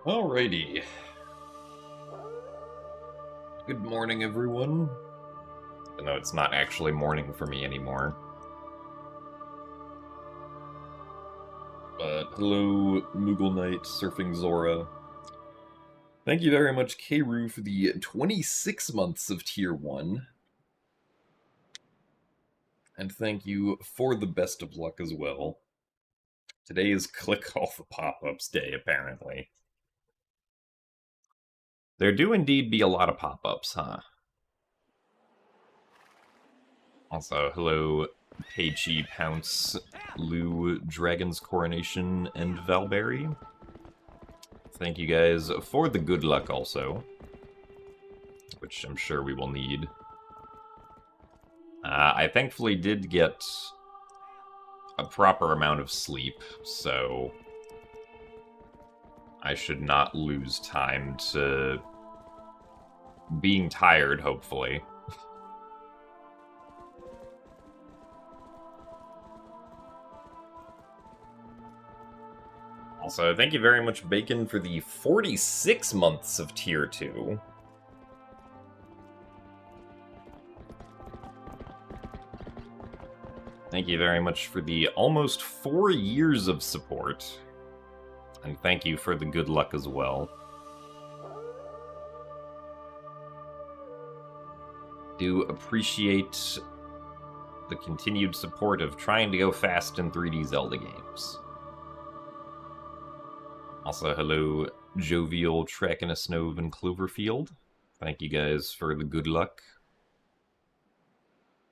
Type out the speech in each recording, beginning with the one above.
Alrighty. Good morning, everyone. No, it's not actually morning for me anymore. But hello, Moogle Knight, Surfing Zora. Thank you very much, Kru, for the 26 months of Tier 1. And thank you for the best of luck as well. Today is Click All the Pop-Ups Day, apparently. There do indeed be a lot of pop-ups, huh? Also, hello, Peichi, Pounce, Lou, Dragon's Coronation, and Valberry. Thank you guys for the good luck also, which I'm sure we will need. I thankfully did get a proper amount of sleep, so I should not lose time to being tired, hopefully. Also, thank you very much, Bacon, for the 46 months of Tier 2. Thank you very much for the almost 4 years of support. And thank you for the good luck as well. Do appreciate the continued support of trying to go fast in 3D Zelda games. Also, hello, Jovial, Tracking a Snove, and Cloverfield. Thank you guys for the good luck.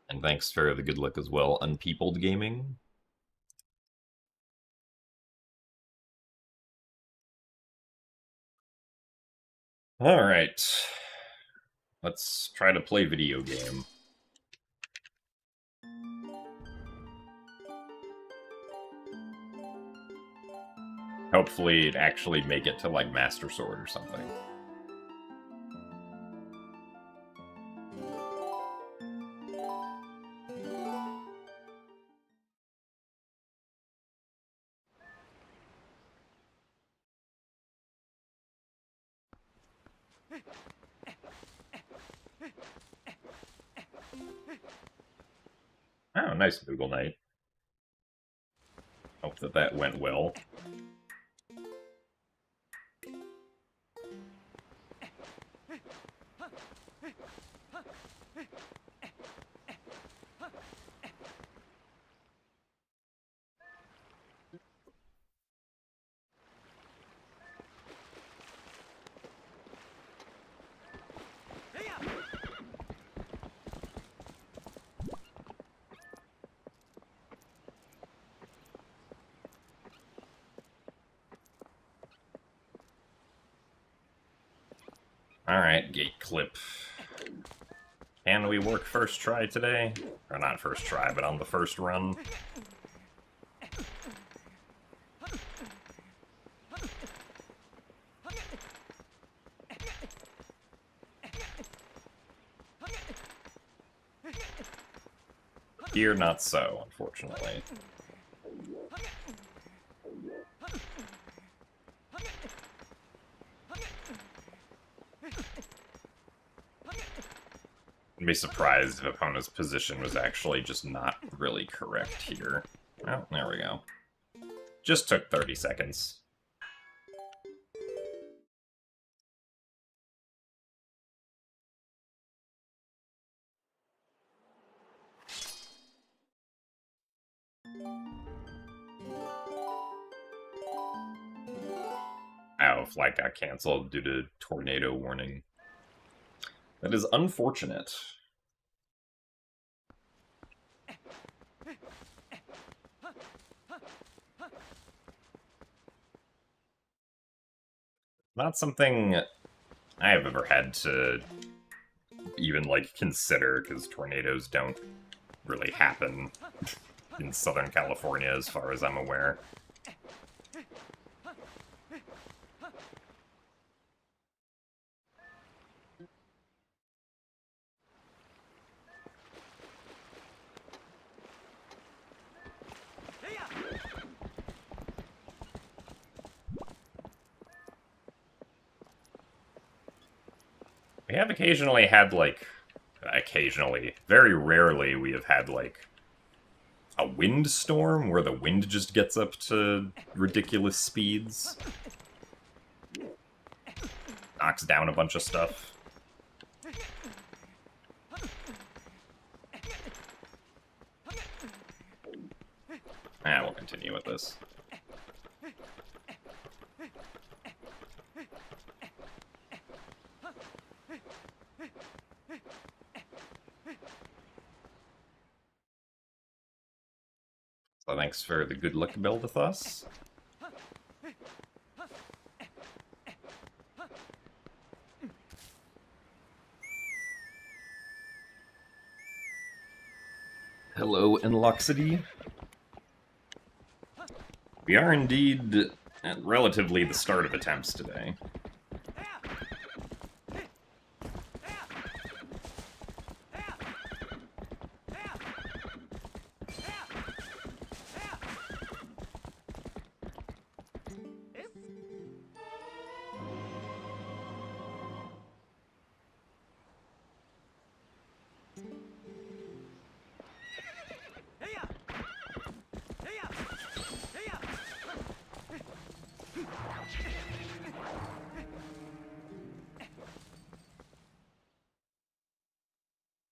And thanks for the good luck as well, Unpeopled Gaming. Alright. Let's try to play video game. Hopefully actually make it to, like, Master Sword or something. Oh, nice, Moogle Knight. Hope that went well. Alright, gate clip. Can we work first try today? Or not first try, but on the first run. Here, not so, unfortunately. I'd be surprised if opponent's position was actually just not really correct here. Oh, there we go. Just took 30 seconds. Oh, flight got canceled due to tornado warning. That is unfortunate. Not something I have ever had to even, like, consider, because tornadoes don't really happen in Southern California, as far as I'm aware. have occasionally had, like... Occasionally. Very rarely we have had, like, a windstorm where the wind just gets up to ridiculous speeds. Knocks down a bunch of stuff. We'll continue with this. So thanks for the good luck build with us. Hello, Enloxity. We are indeed at relatively the start of attempts today.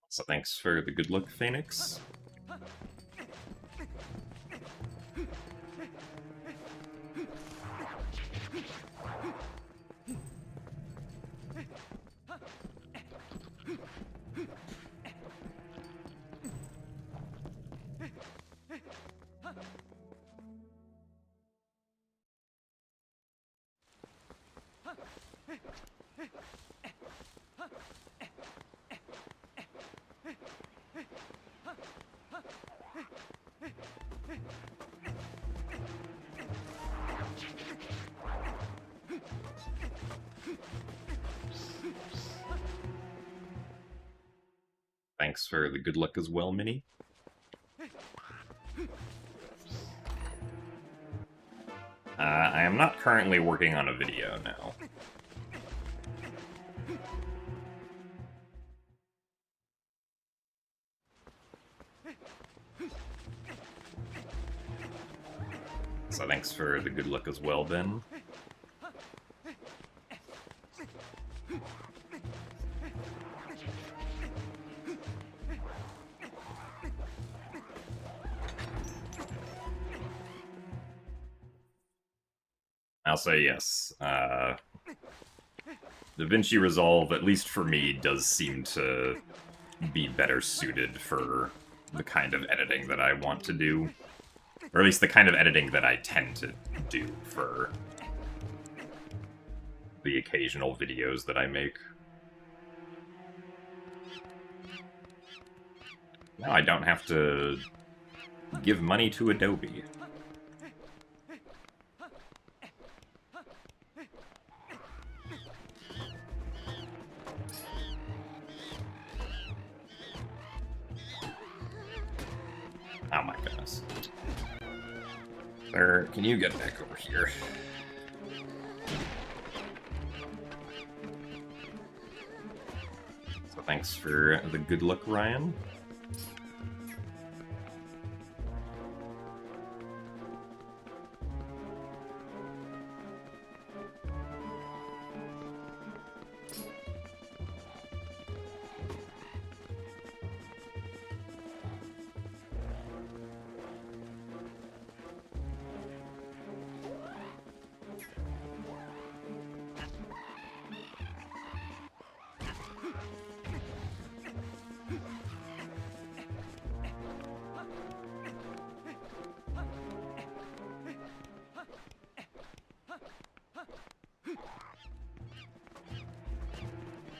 So thanks for the good luck, Phoenix. Thanks for the good luck as well, Minnie. I am not currently working on a video now. So thanks for the good luck as well, Ben. I'll say yes. DaVinci Resolve, at least for me, does seem to be better suited for the kind of editing that I want to do. Or at least the kind of editing that I tend to do for the occasional videos that I make. Now I don't have to give money to Adobe. Oh my goodness. Sir, can you get back over here? So thanks for the good luck, Ryan.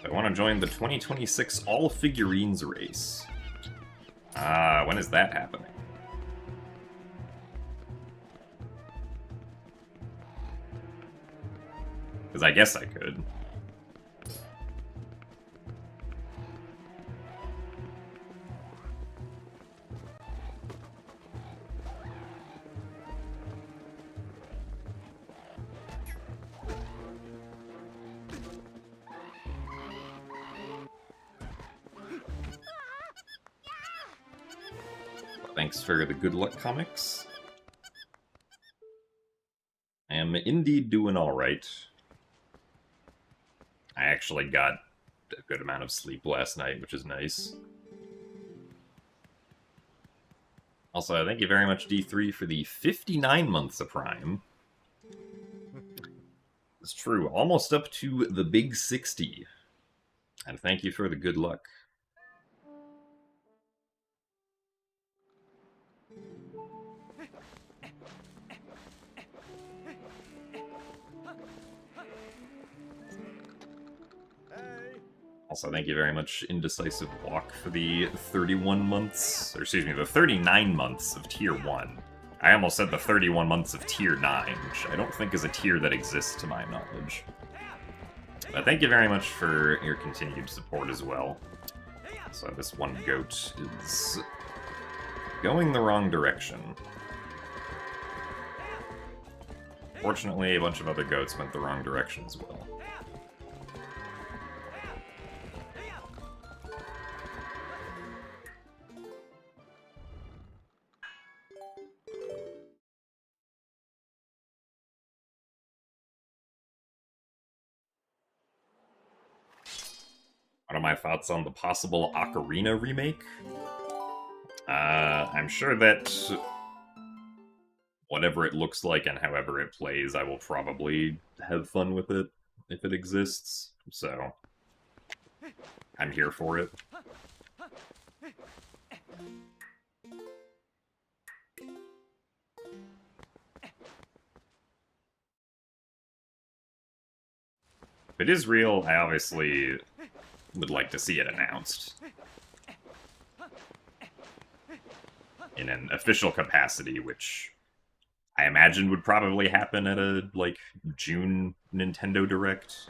I want to join the 2026 All Figurines race. When is that happening? Because I guess I could. Thanks for the good luck comics. I am indeed doing alright. I actually got a good amount of sleep last night, which is nice. Also, thank you very much, D3, for the 59 months of Prime. It's true, almost up to the big 60. And thank you for the good luck. Also, thank you very much, Indecisive Walk, for the 31 months, or excuse me, the 39 months of Tier 1. I almost said the 31 months of Tier 9, which I don't think is a tier that exists to my knowledge. But thank you very much for your continued support as well. So this one goat is going the wrong direction. Fortunately, a bunch of other goats went the wrong direction as well. What are my thoughts on the possible Ocarina remake? I'm sure that whatever it looks like and however it plays, I will probably have fun with it if it exists. So, I'm here for it. If it is real, I obviously would like to see it announced in an official capacity, which I imagine would probably happen at a, like, June Nintendo Direct.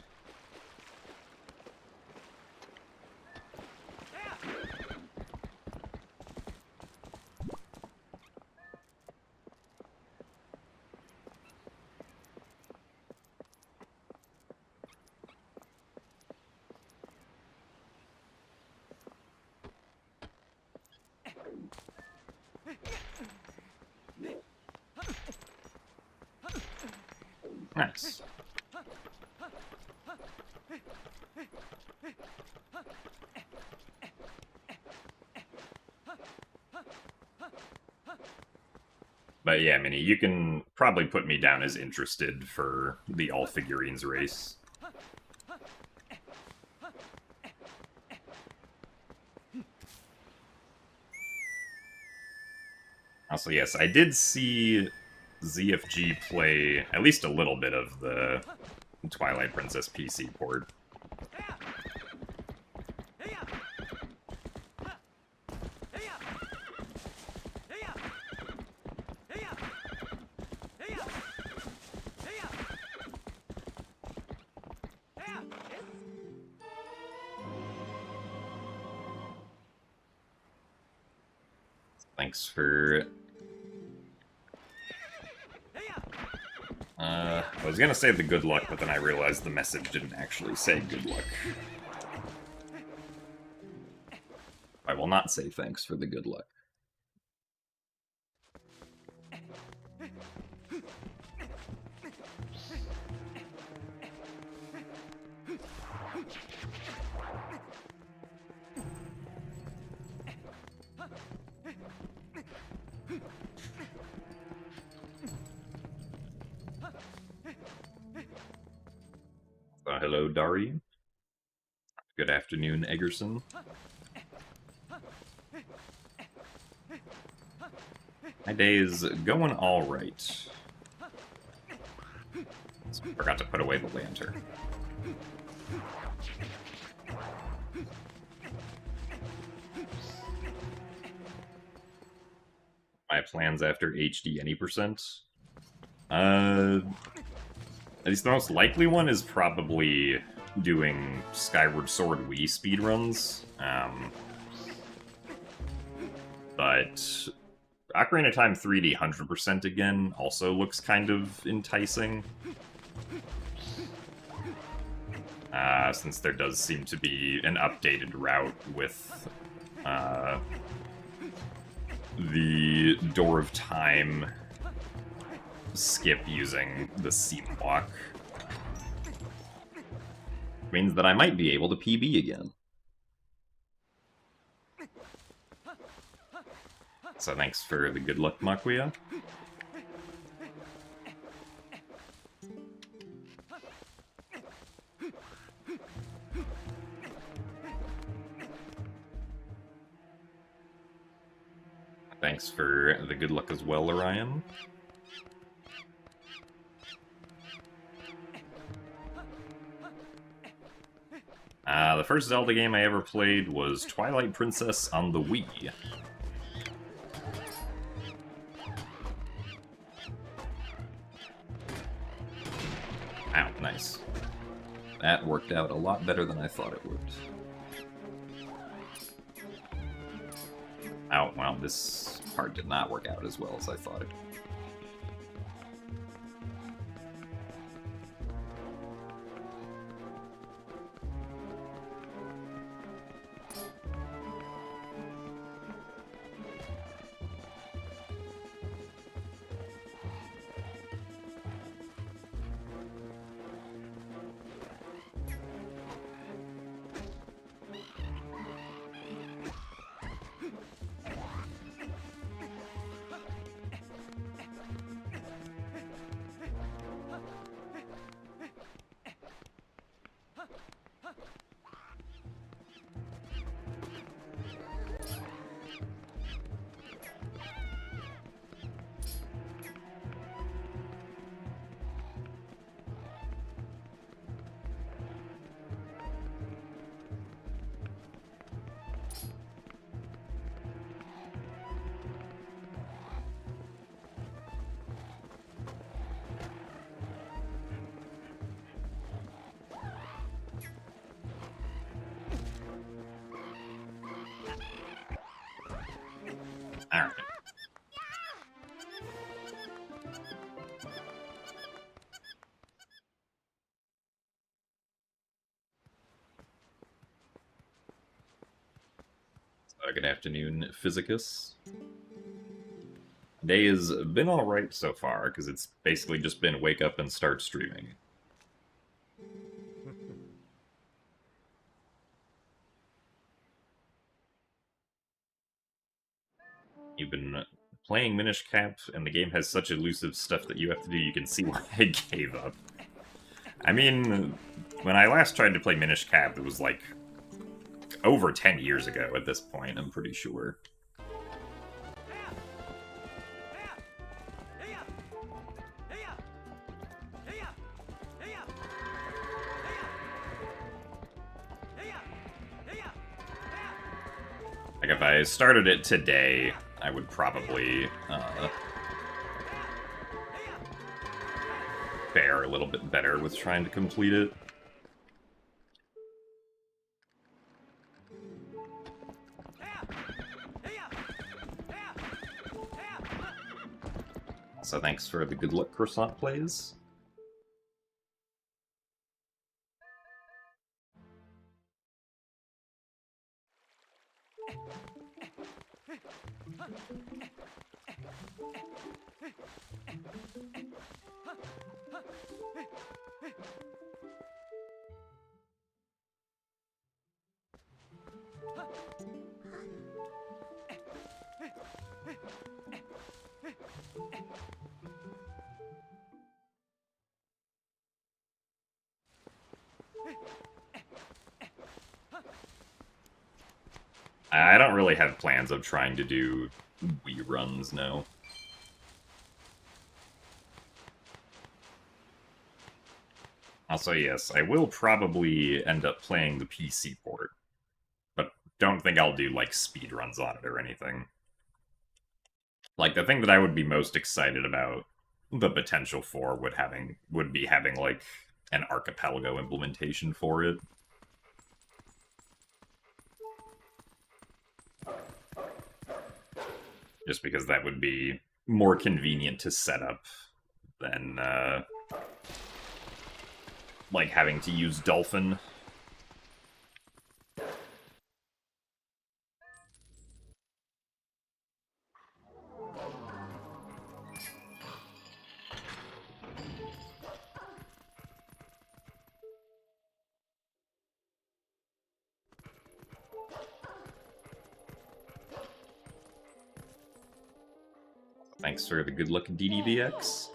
Nice. But yeah, Minnie, you can probably put me down as interested for the all figurines race. Also, yes, I did see ZFG play at least a little bit of the Twilight Princess PC port. Thanks for... I was gonna say the good luck, but then I realized the message didn't actually say good luck. I will not say thanks for the good luck. Hello, Dari. Good afternoon, Eggerson. My day is going all right. Forgot to put away the lantern. My plans after HD any percent? At least the most likely one is probably doing Skyward Sword Wii speedruns. But Ocarina of Time 3D 100% again also looks kind of enticing. Since there does seem to be an updated route with the Door of Time skip using the seam walk means that I might be able to PB again. So thanks for the good luck, Makuya. Thanks for the good luck as well, Orion. The first Zelda game I ever played was Twilight Princess on the Wii. Ow, nice. That worked out a lot better than I thought it would. Oh, well, this part did not work out as well as I thought it would. Alright. Good afternoon, Physicus. Day has been alright so far, because it's basically just been wake up and start streaming. You've been playing Minish Cap, and the game has such elusive stuff that you have to do, you can see why I gave up. I mean, when I last tried to play Minish Cap, it was like over 10 years ago at this point, I'm pretty sure. Like, if I started it today, I would probably fare a little bit better with trying to complete it. So thanks for the good luck croissant plays. I don't really have plans of trying to do Wii runs, no. Also, yes, I will probably end up playing the PC port, but don't think I'll do, like, speedruns on it or anything. Like, the thing that I would be most excited about the potential for would be having, like, an archipelago implementation for it. Just because that would be more convenient to set up than, like, having to use Dolphin. Thanks for the good luck, DDVX.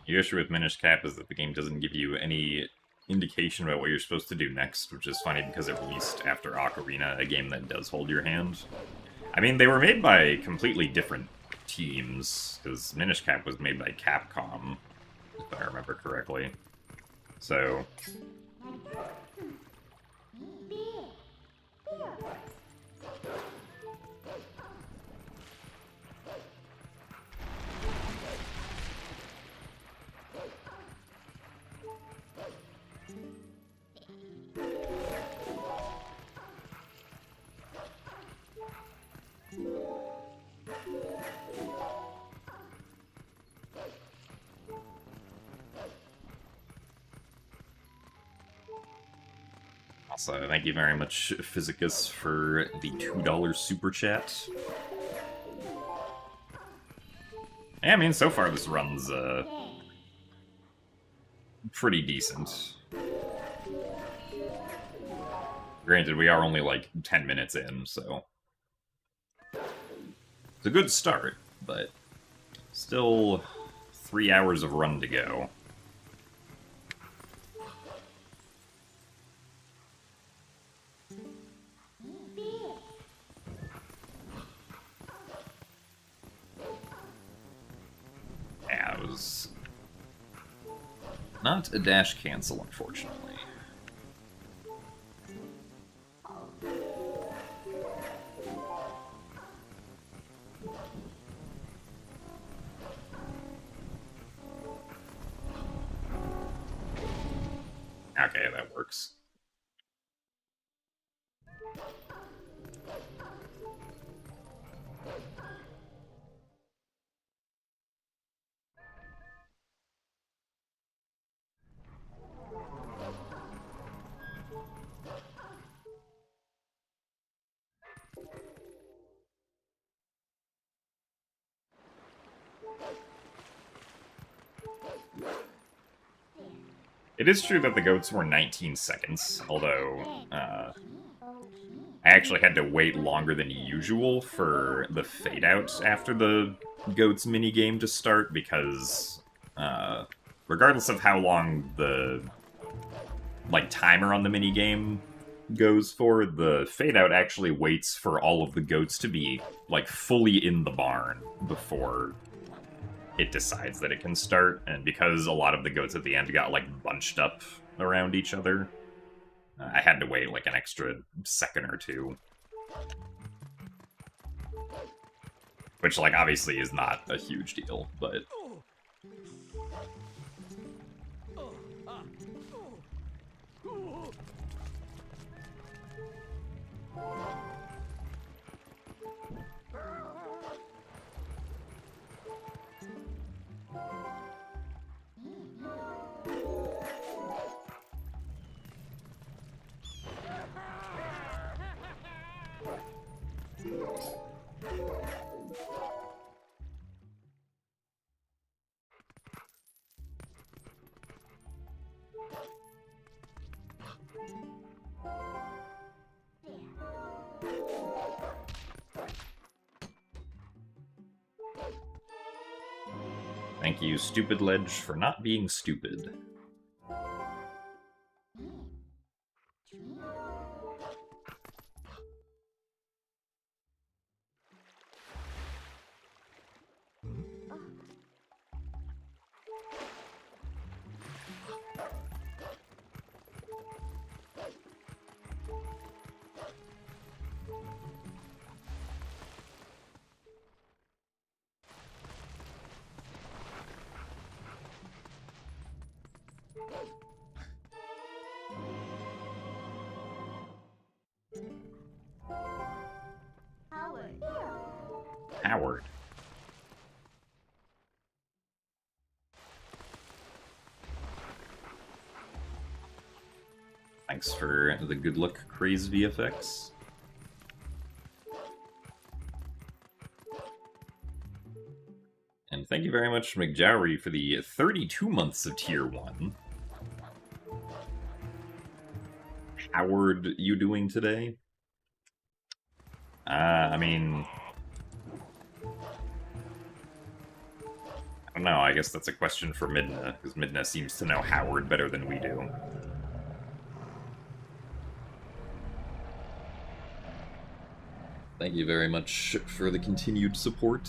The issue with Minish Cap is that the game doesn't give you any indication about what you're supposed to do next, which is funny because it released after Ocarina, a game that does hold your hand. I mean, they were made by completely different teams, because Minish Cap was made by Capcom, if I remember correctly. So... Also, thank you very much, Physicus, for the $2 super chat. Yeah, I mean, so far this run's pretty decent. Granted, we are only like 10 minutes in, so it's a good start, but still 3 hours of run to go. Yeah, it was not a dash cancel, unfortunately. Okay, that works. It is true that the goats were 19 seconds, although I actually had to wait longer than usual for the fade-out after the goats minigame to start, because regardless of how long the timer on the minigame goes for, the fade-out actually waits for all of the goats to be fully in the barn before it decides that it can start, and because a lot of the goats at the end got bunched up around each other, I had to wait an extra second or two. Which obviously is not a huge deal, but... Thank you, Stupid Ledge, for not being stupid. Thanks for the good luck craze VFX. And thank you very much, McJowery, for the 32 months of Tier 1. Howard, you doing today? I mean... I don't know, I guess that's a question for Midna, because Midna seems to know Howard better than we do. Thank you very much for the continued support.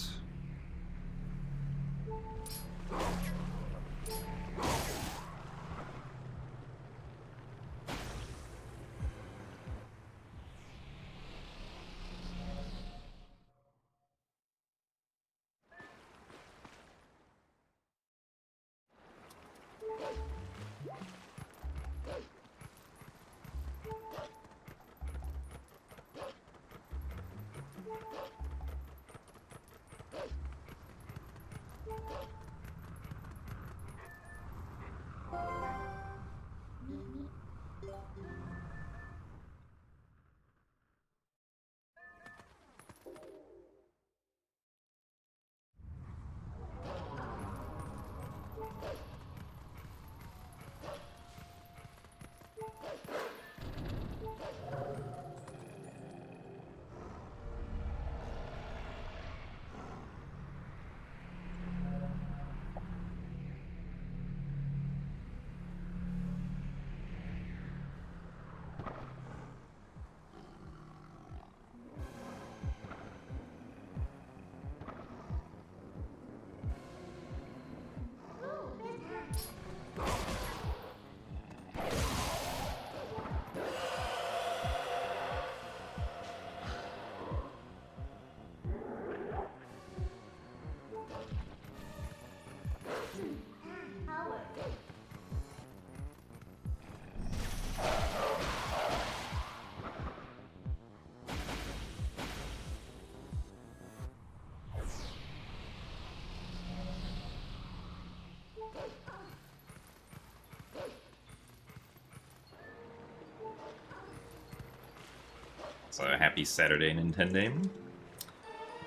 So happy Saturday, Nintendo.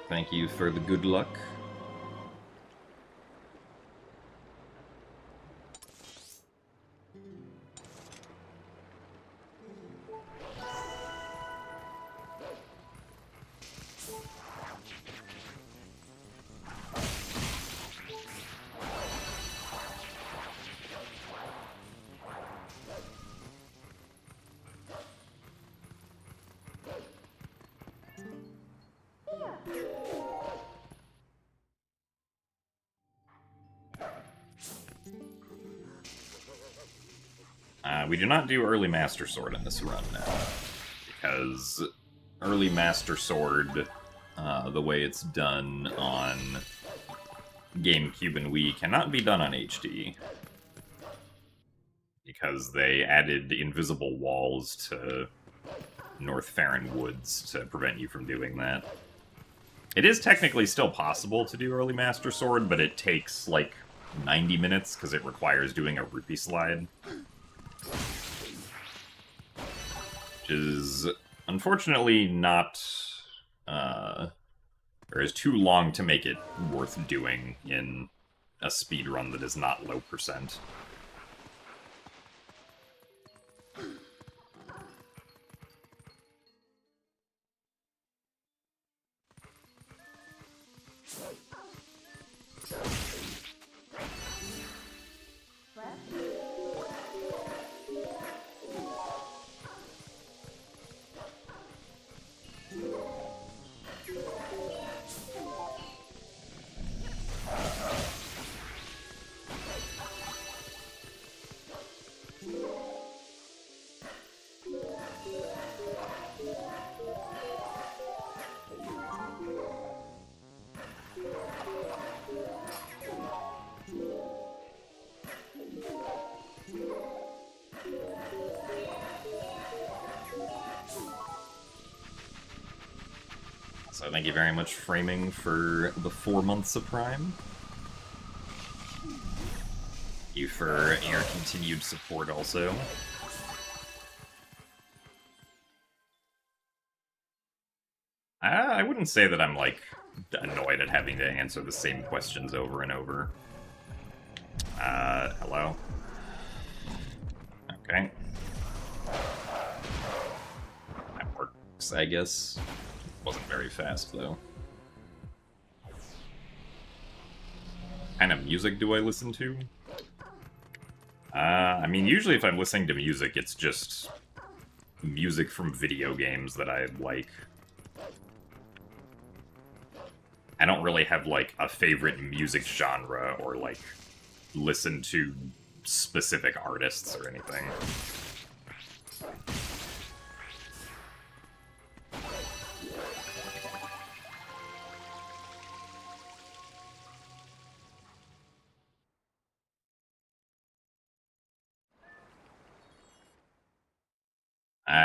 Thank you for the good luck. We do not do early Master Sword in this run now, because early Master Sword, the way it's done on GameCube and Wii, cannot be done on HD, because they added invisible walls to North Farron Woods to prevent you from doing that. It is technically still possible to do early Master Sword, but it takes, like, 90 minutes, because it requires doing a rupee slide. Which is, unfortunately, not, or is too long to make it worth doing in a speedrun that is not low percent. So thank you very much, Framing, for the 4 months of Prime. Thank you for your continued support also. wouldn't say that I'm, like, annoyed at having to answer the same questions over and over. Hello? Okay. That works, I guess. Wasn't very fast, though. What kind of music do I listen to? I mean, usually if I'm listening to music, it's just music from video games that I like. I don't really have, like, a favorite music genre or, like, listen to specific artists or anything.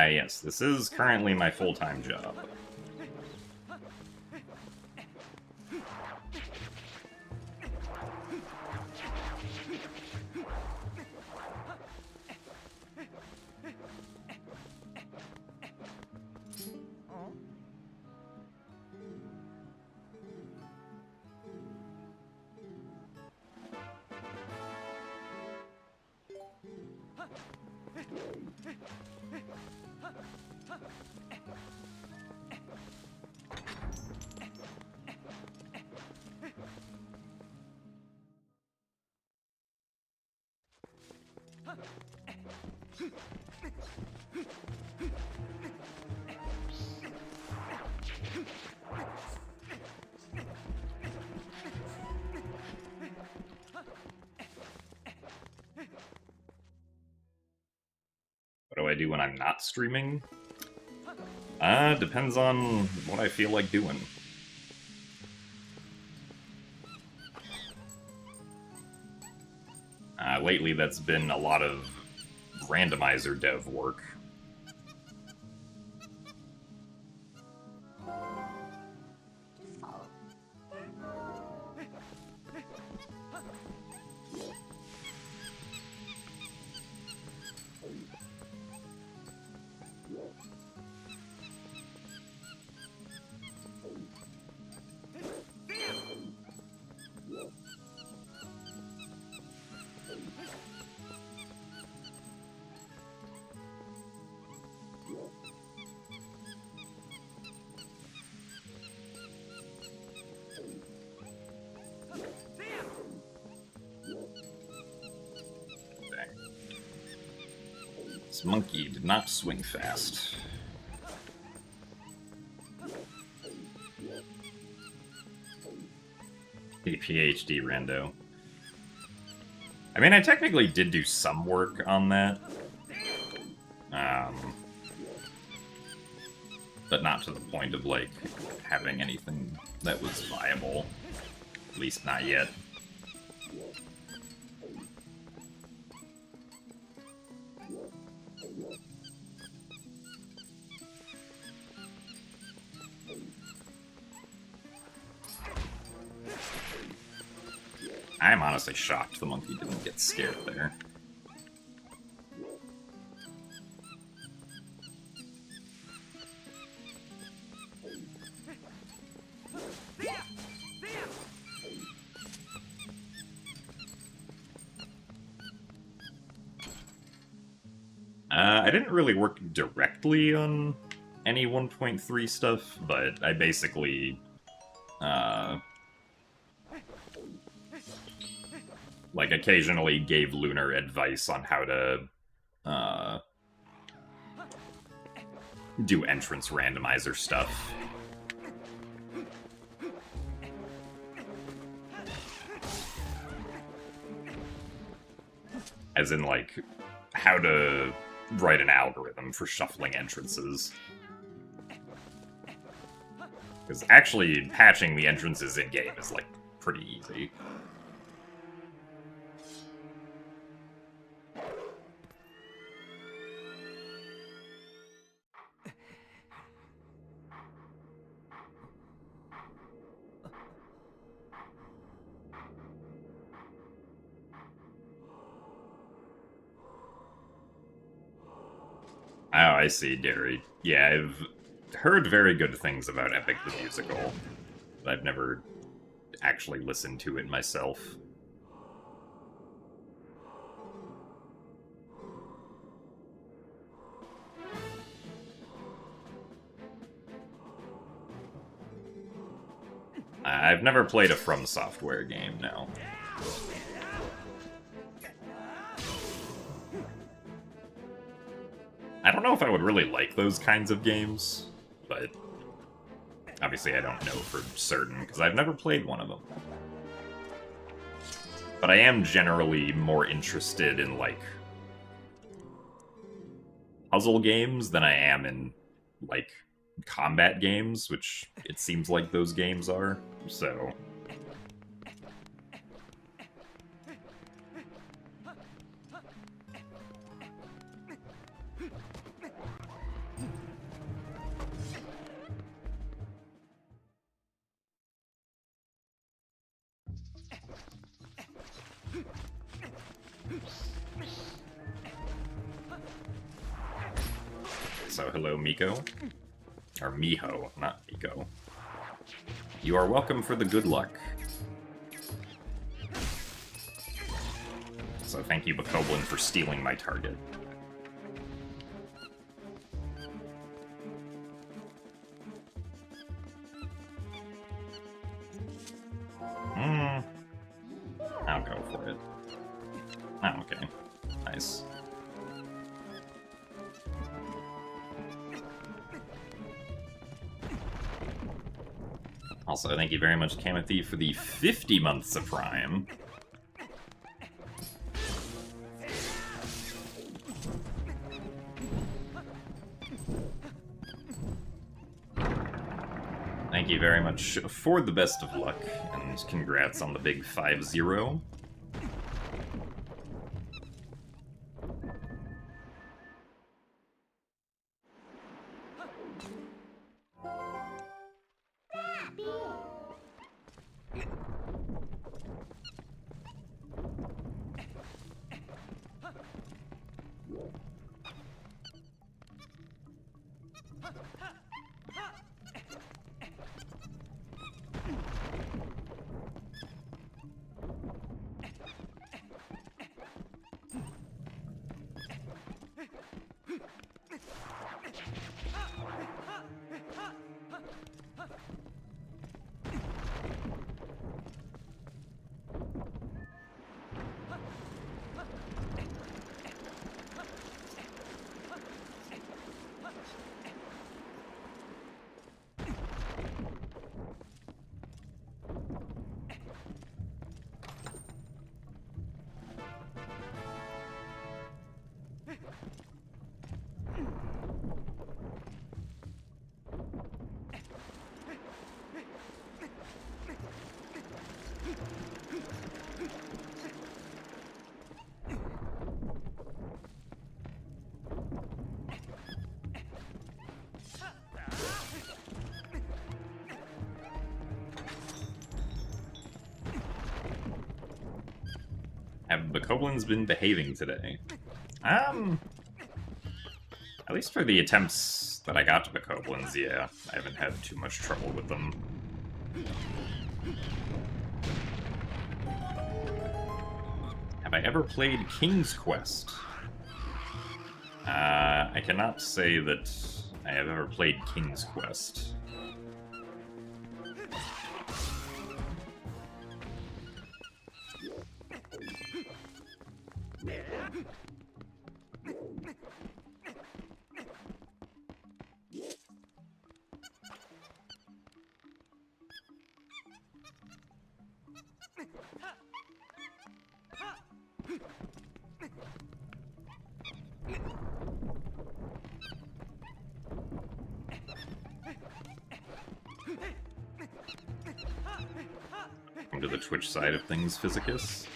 Yes, this is currently my full-time job. What do I do when I'm not streaming? Depends on what I feel like doing. Lately, that's been a lot of randomizer dev work. This monkey did not swing fast. A PhD rando. I mean, I technically did do some work on that. But not to the point of, like, having anything that was viable. At least not yet. I'm honestly shocked the monkey didn't get scared there. I didn't really work directly on any 1.3 stuff, but I basically, like, occasionally gave Lunar advice on how to, do entrance randomizer stuff. As in, like, how to write an algorithm for shuffling entrances. Because actually, patching the entrances in-game is, like, pretty easy. Oh, I see, Derry. Yeah, heard very good things about Epic the Musical, but I've never actually listened to it myself. I've never played a From Software game, no. I don't know if I would really like those kinds of games, but obviously I don't know for certain, because I've never played one of them. But I am generally more interested in, like, puzzle games than I am in, like, combat games, which it seems like those games are, so... So, hello, Miko. Or Miho, not Miko. You are welcome for the good luck. So thank you, Bokoblin, for stealing my target. I'll go for it. Oh, okay. Nice. Also, thank you very much, Kamothy, for the 50 months of Prime. Thank you very much for the best of luck, and congrats on the big 5-0. Have Bokoblins been behaving today? At least for the attempts that I got to Bokoblins, yeah. I haven't had too much trouble with them. Have I ever played King's Quest? I cannot say that I have ever played King's Quest. Welcome to the Twitch side of things, Physicus.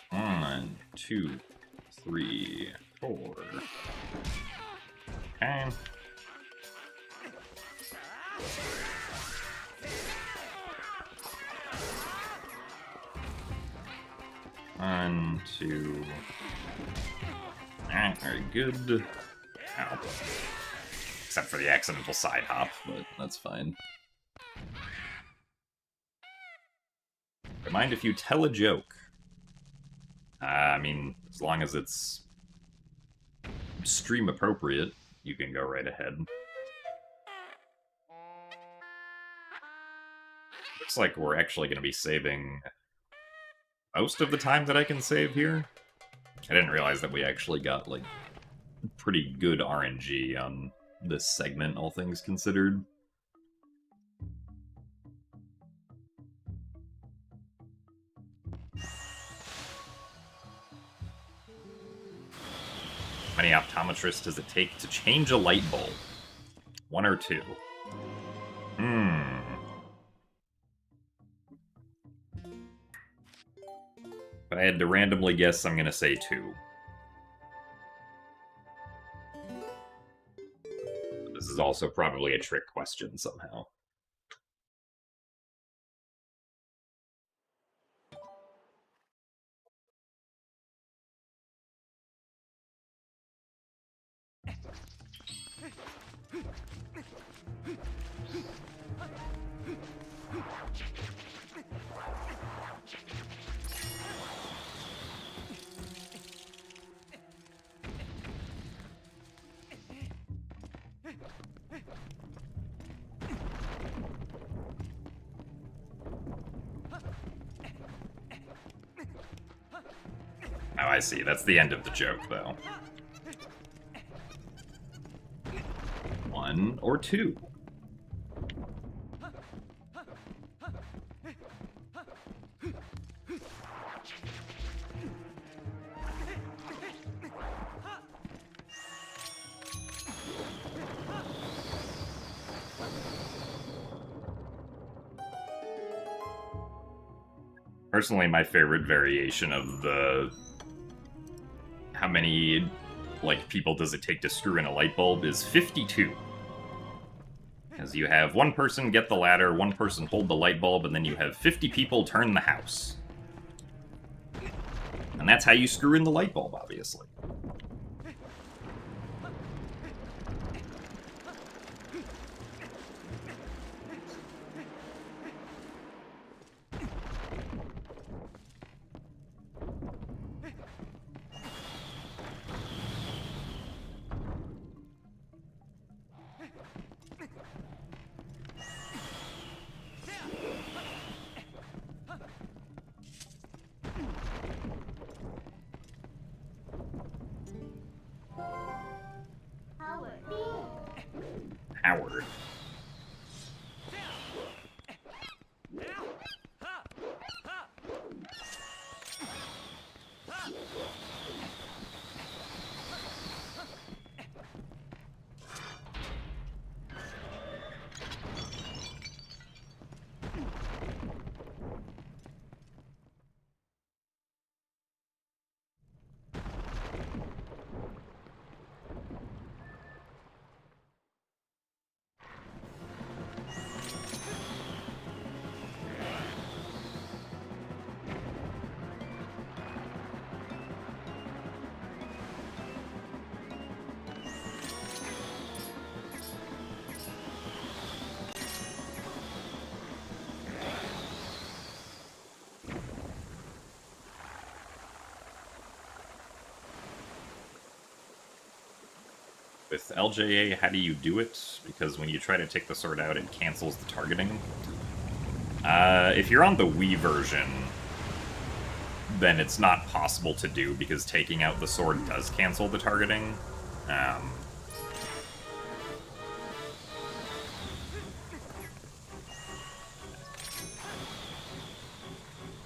One, 2, 3, 4. Okay. One, two. Alright, very good. Ow. Except for the accidental side hop, but that's fine. Don't mind if you tell a joke. I mean, as long as it's stream appropriate, you can go right ahead. Looks like we're actually going to be saving most of the time that I can save here. I didn't realize that we actually got, like, pretty good RNG on this segment, all things considered. How many optometrists does it take to change a light bulb? 1 or 2? If I had to randomly guess, I'm gonna say 2. This is also probably a trick question somehow. Oh, I see. That's the end of the joke, though. 1 or 2? Personally, my favorite variation of the how many, like, people does it take to screw in a light bulb is 52. Because you have one person get the ladder, one person hold the light bulb, and then you have 50 people turn the house. And that's how you screw in the light bulb, obviously. Howard. With LJA, how do you do it? Because when you try to take the sword out, it cancels the targeting. If you're on the Wii version, then it's not possible to do, because taking out the sword does cancel the targeting.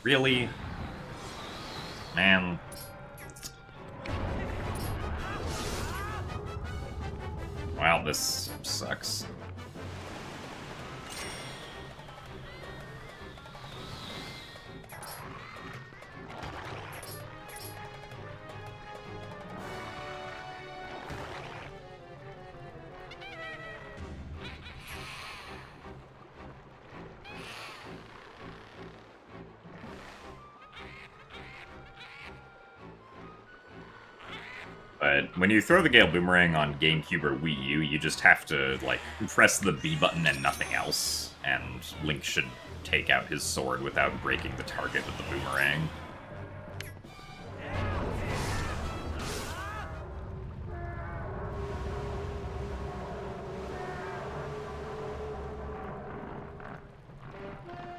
Really? Man. Wow, this sucks. But when you throw the Gale Boomerang on GameCube or Wii U, you just have to, like, press the B button and nothing else, and Link should take out his sword without breaking the target with the boomerang.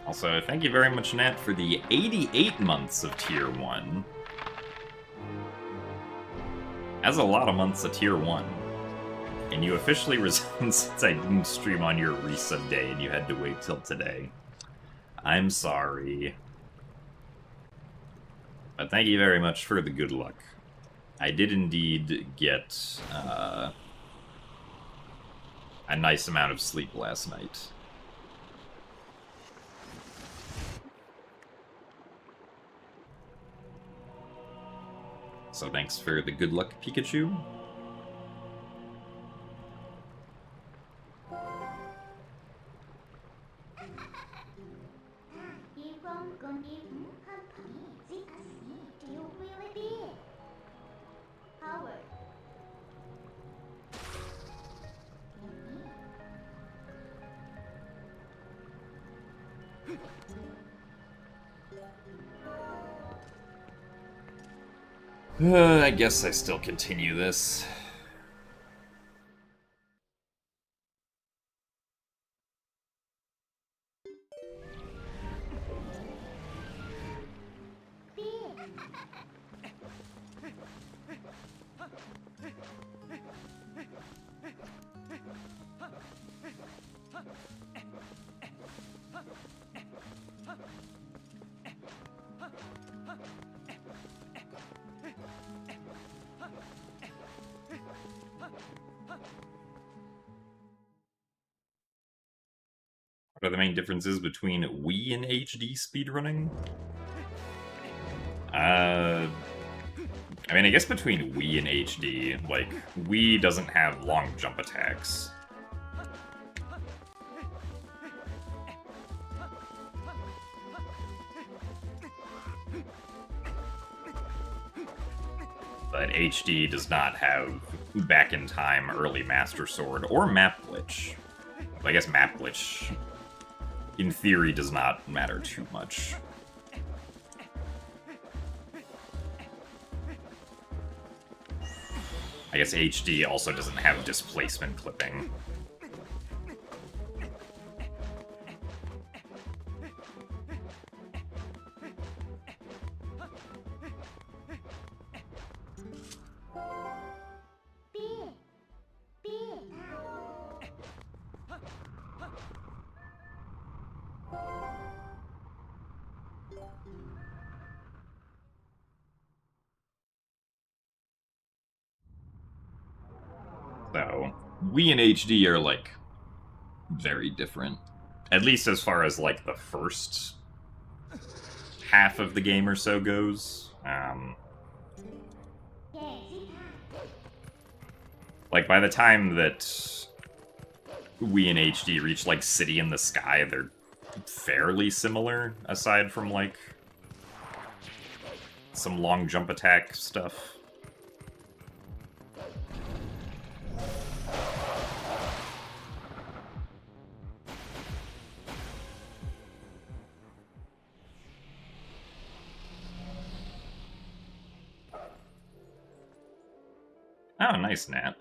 Also, thank you very much, Nat, for the 88 months of Tier 1. That's a lot of months of Tier 1. And you officially resigned since I didn't stream on your resub day and you had to wait till today. I'm sorry. But thank you very much for the good luck. I did indeed get a nice amount of sleep last night. So thanks for the good luck, Pikachu. I guess I still continue this. What are the main differences between Wii and HD speedrunning? I mean, I guess between Wii and HD, like, Wii doesn't have long jump attacks. But HD does not have back in time early Master Sword or map glitch. I guess map glitch, in theory, does not matter too much. I guess HD also doesn't have displacement clipping. So, Wii and HD are, like, very different. At least as far as, like, the first half of the game or so goes. Like, by the time that Wii and HD reach, like, City in the Sky, they're fairly similar, aside from, like, some long jump attack stuff. Oh, nice, Nat.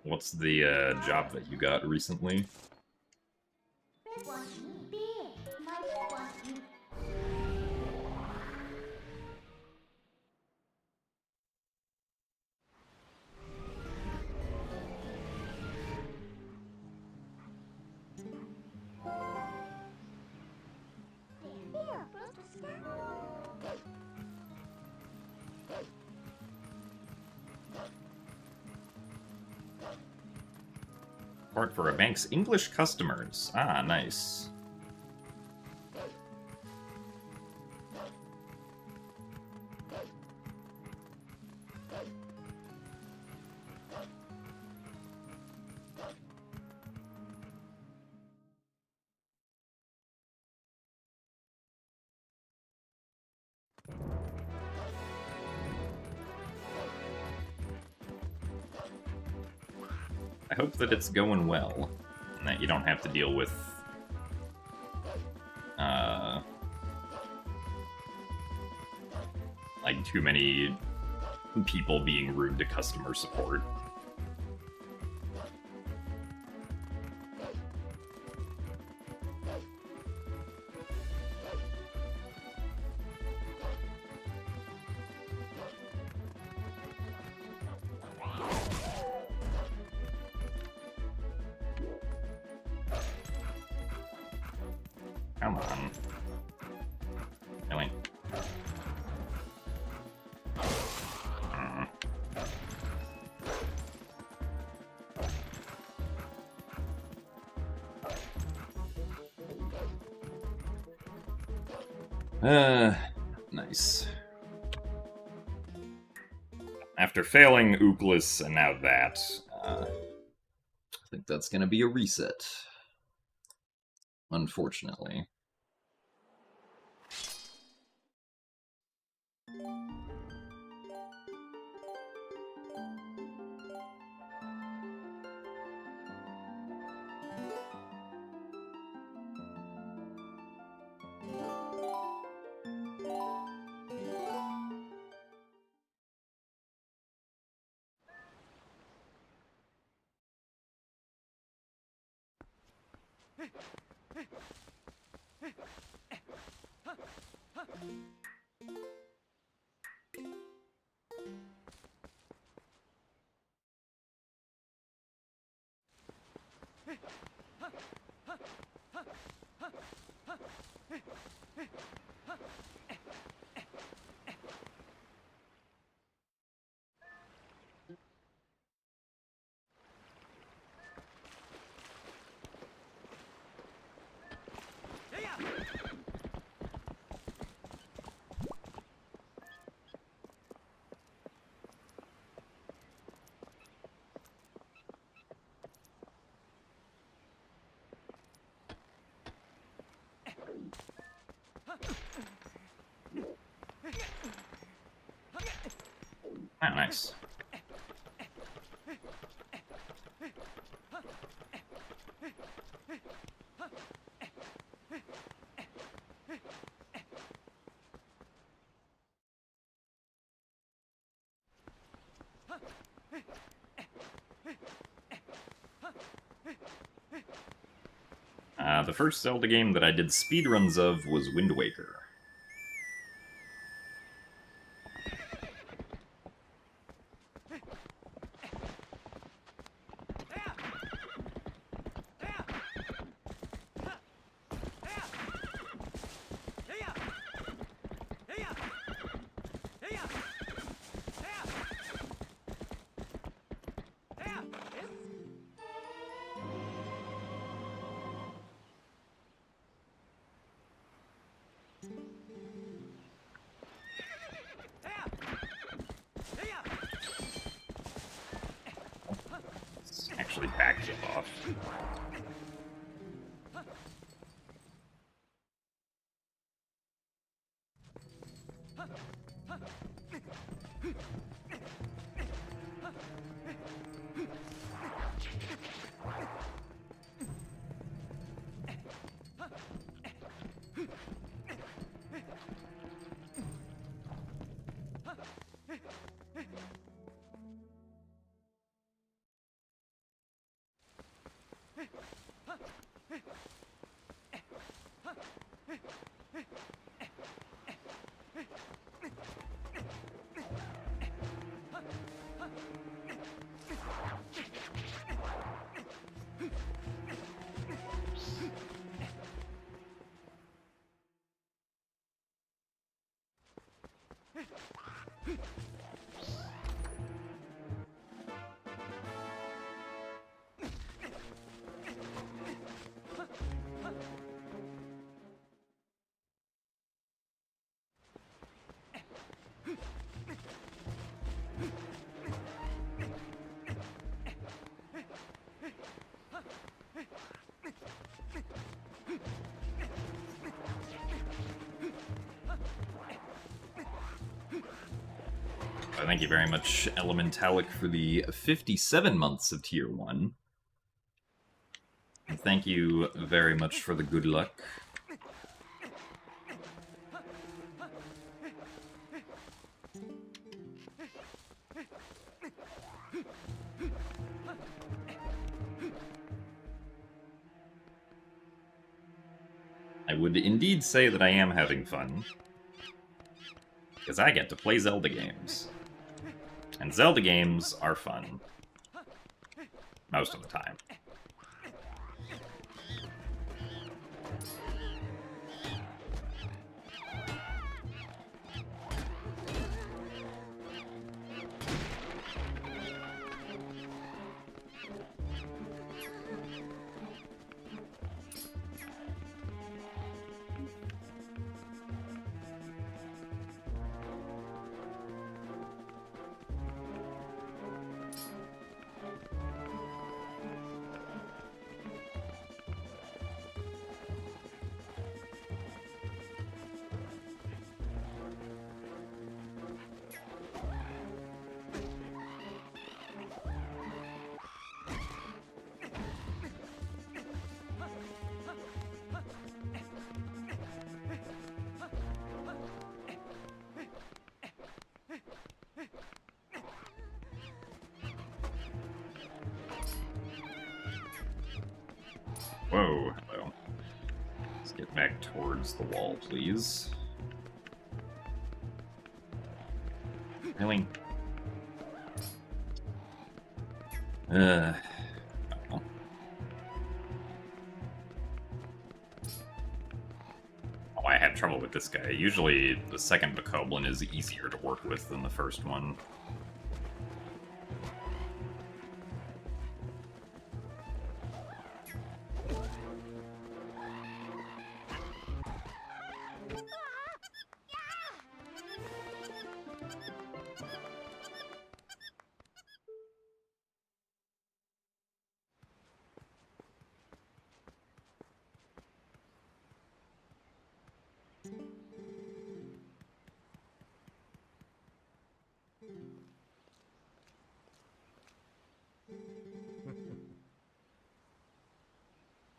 What's the job that you got recently? Part for a bank's English customers. Ah, nice. I hope that it's going well, and that you don't have to deal with, like, too many people being rude to customer support. Come on. Really? Nice. After failing Ooklis and now that, I think that's gonna be a reset. Unfortunately. Oh, nice. The first Zelda game that I did speedruns of was Wind Waker. Actually backed it off. Thank you very much, Elementalic, for the 57 months of Tier 1. And thank you very much for the good luck. I would indeed say that I am having fun, because I get to play Zelda games. And Zelda games are fun. Most of the time. Whoa, hello. Let's get back towards the wall, please. Really? Oh. Oh, I had trouble with this guy. Usually the second Bokoblin is easier to work with than the first one.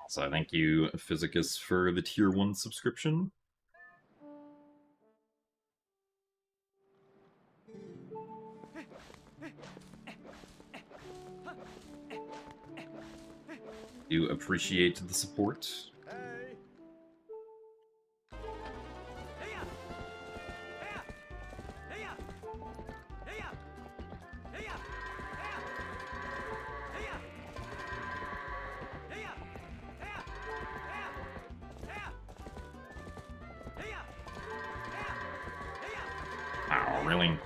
So thank you, Physicus, for the Tier 1 subscription. Do appreciate the support. Oh, really?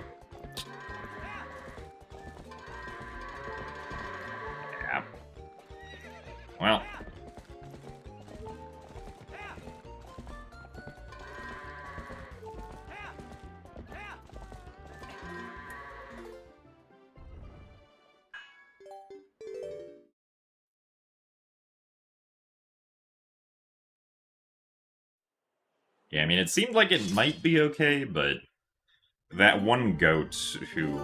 Yeah. Well. Yeah, I mean, it seemed like it might be okay, but that one goat who,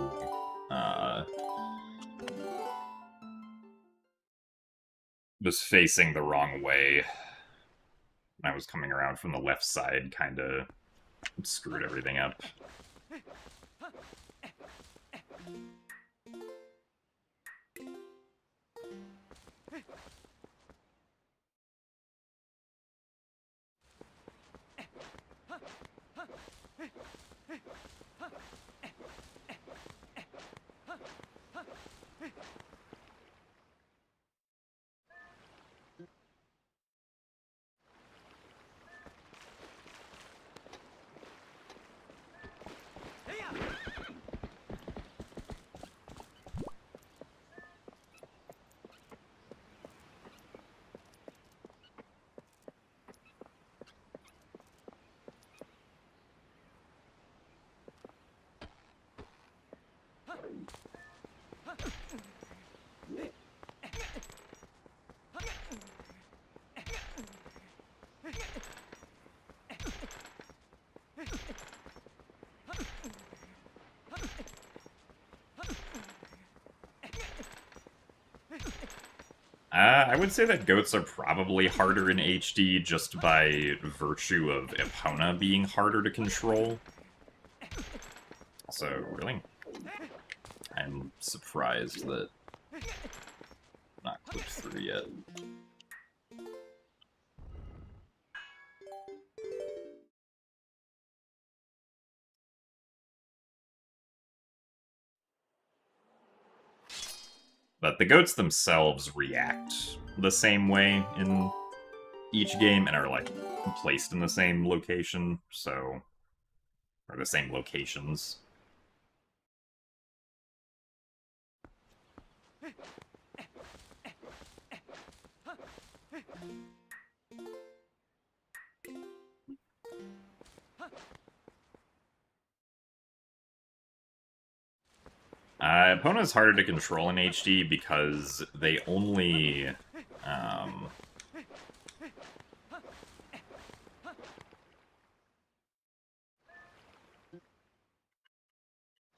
was facing the wrong way. I was coming around from the left side, kinda screwed everything up. I would say that goats are probably harder in HD just by virtue of Epona being harder to control. So, really? I'm surprised that not clipped through yet. But the goats themselves react the same way in each game and are, like, placed in the same location, so... or the same locations. Epona's harder to control in HD because they only...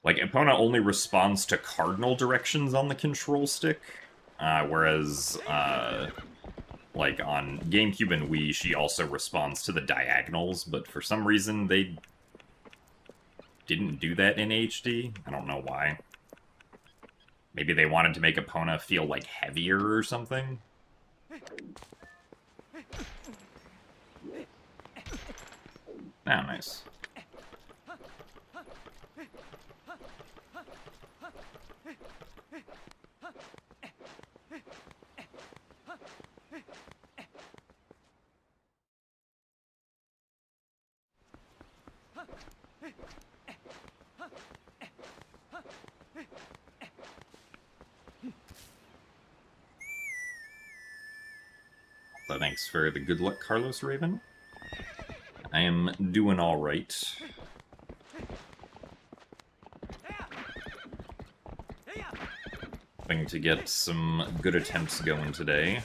like, Epona only responds to cardinal directions on the control stick, whereas, like, on GameCube and Wii, she also responds to the diagonals, but for some reason they didn't do that in HD. I don't know why. Maybe they wanted to make Epona feel, like, heavier or something? Oh, nice. So thanks for the good luck, Carlos Raven. I am doing alright. Hoping to get some good attempts going today.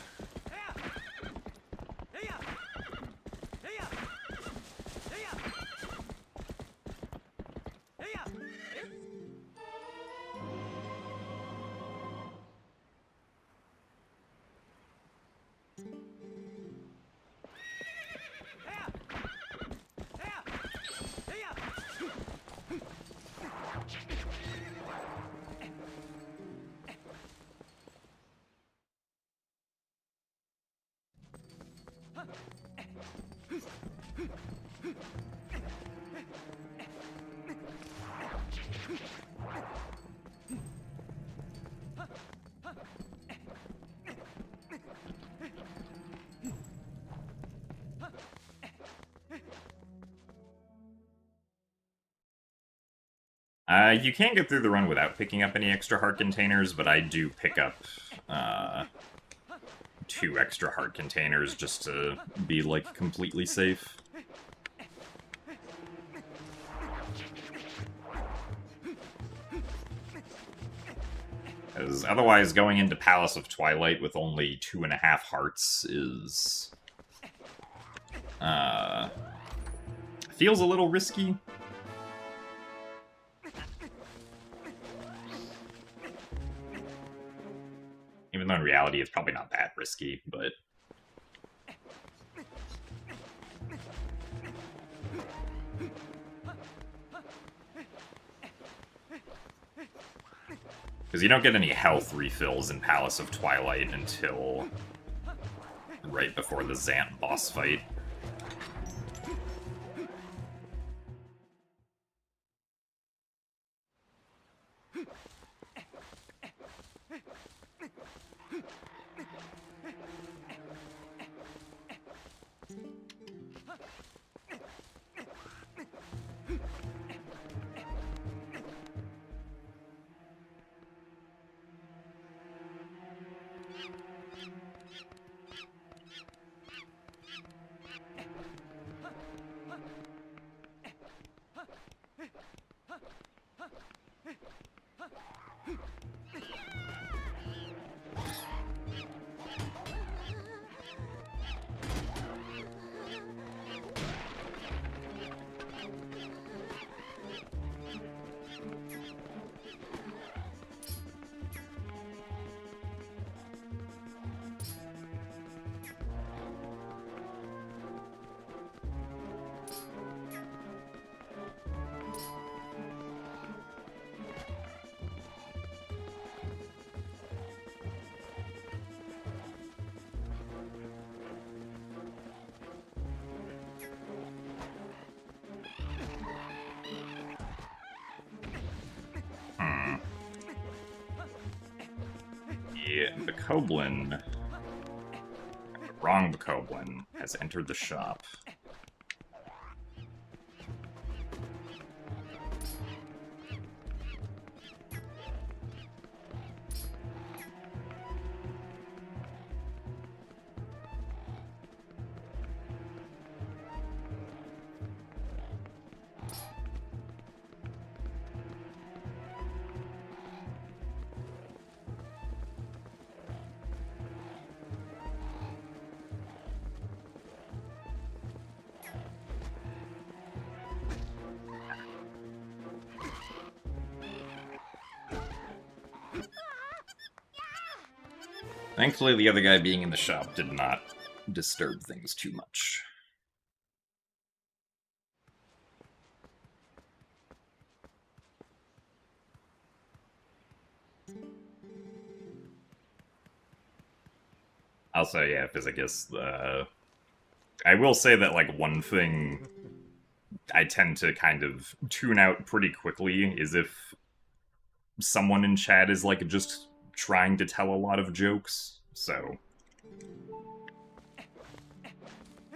You can get through the run without picking up any extra heart containers, but I do pick up 2 extra heart containers just to be, like, completely safe. Because otherwise going into Palace of Twilight with only 2.5 hearts is... feels a little risky. Even though in reality it's probably not that risky, but... because you don't get any health refills in Palace of Twilight until right before the Zant boss fight. The Bokoblin, wrong Bokoblin, has entered the shop. Thankfully, the other guy being in the shop did not disturb things too much. Also, yeah, Physicus, I will say that, like, one thing I tend to kind of tune out pretty quickly is if someone in chat is, like, just trying to tell a lot of jokes, so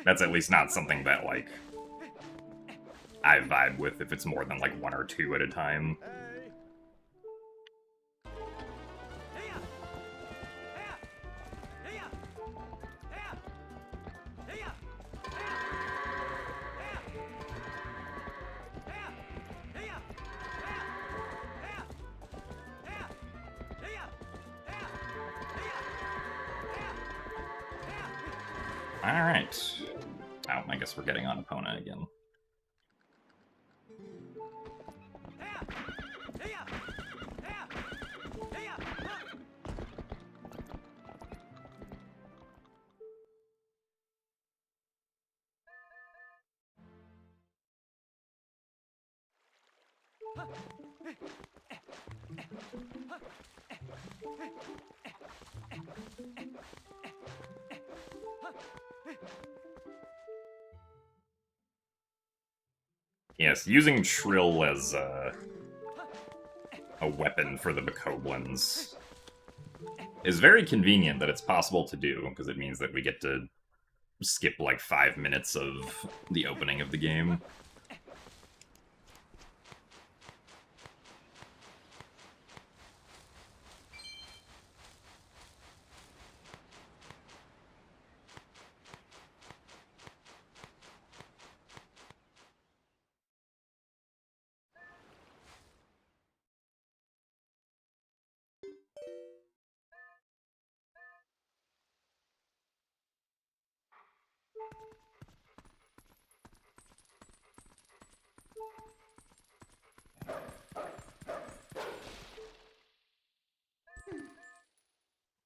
that's at least not something that, like, I vibe with if it's more than, like, one or two at a time. Alright. Oh, I guess we're getting on Epona again. Yes, using Trill as a weapon for the Bokoblins is very convenient that it's possible to do, because it means that we get to skip like 5 minutes of the opening of the game.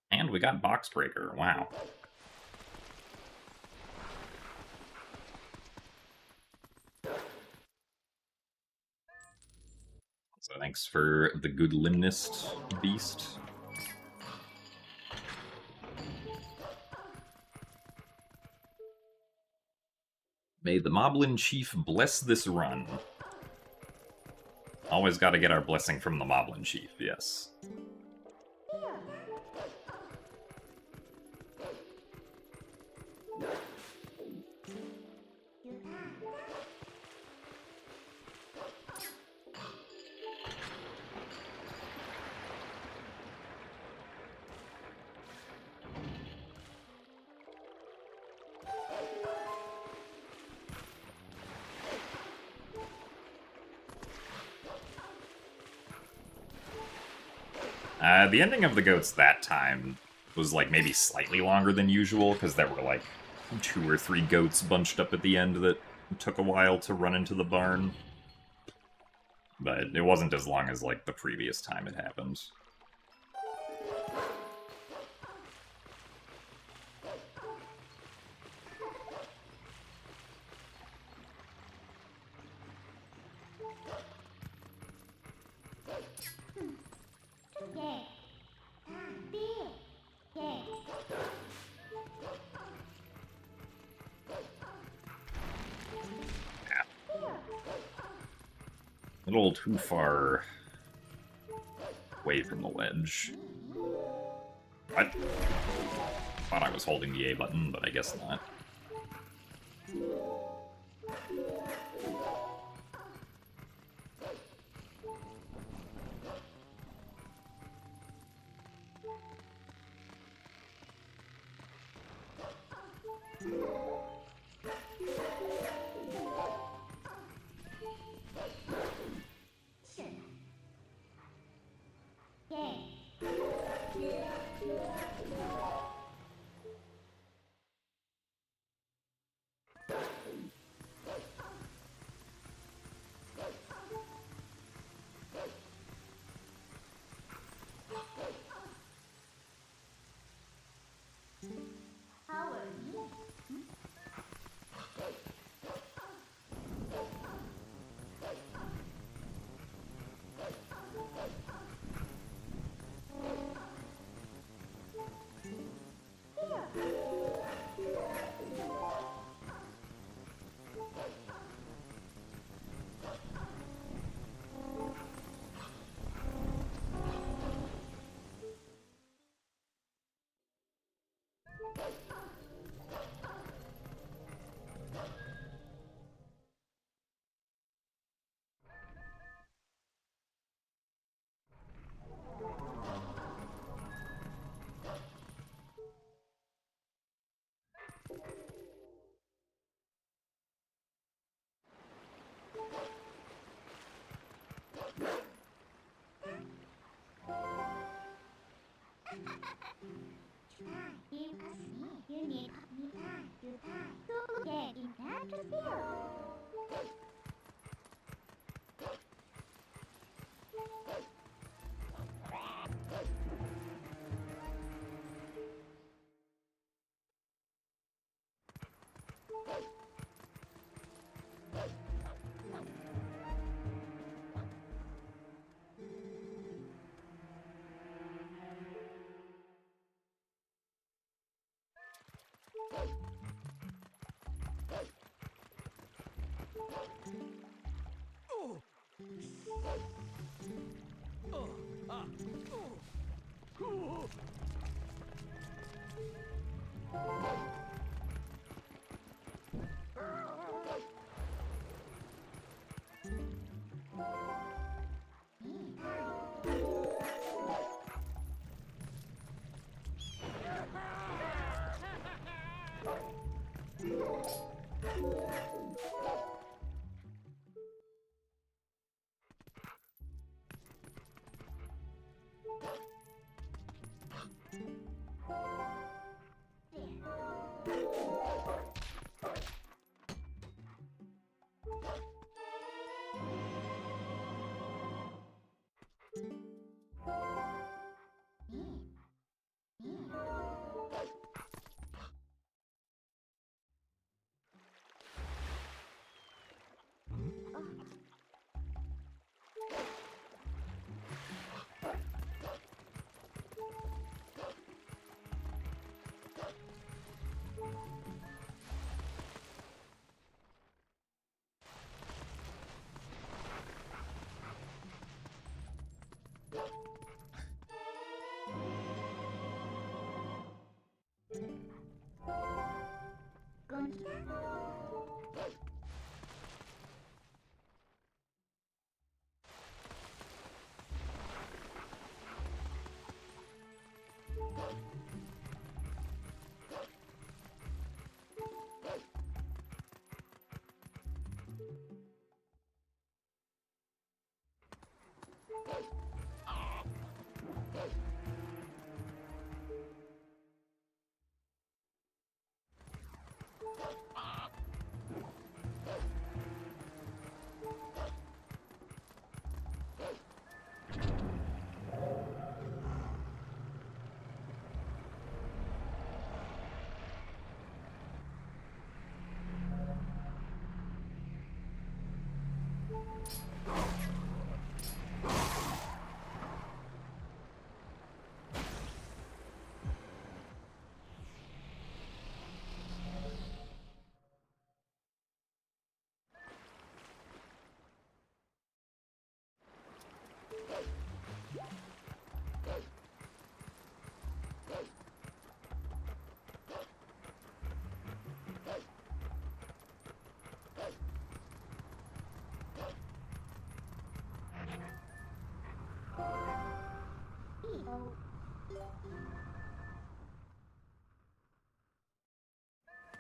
And we got Box Breaker, wow. So thanks for the good limnist beast. May the Moblin Chief bless this run. Always gotta get our blessing from the Moblin Chief, yes. The ending of the goats that time was, like, maybe slightly longer than usual, because there were, like, 2 or 3 goats bunched up at the end that took a while to run into the barn. But it wasn't as long as, like, the previous time it happened. A little too far away from the ledge. I thought I was holding the A button, but I guess not.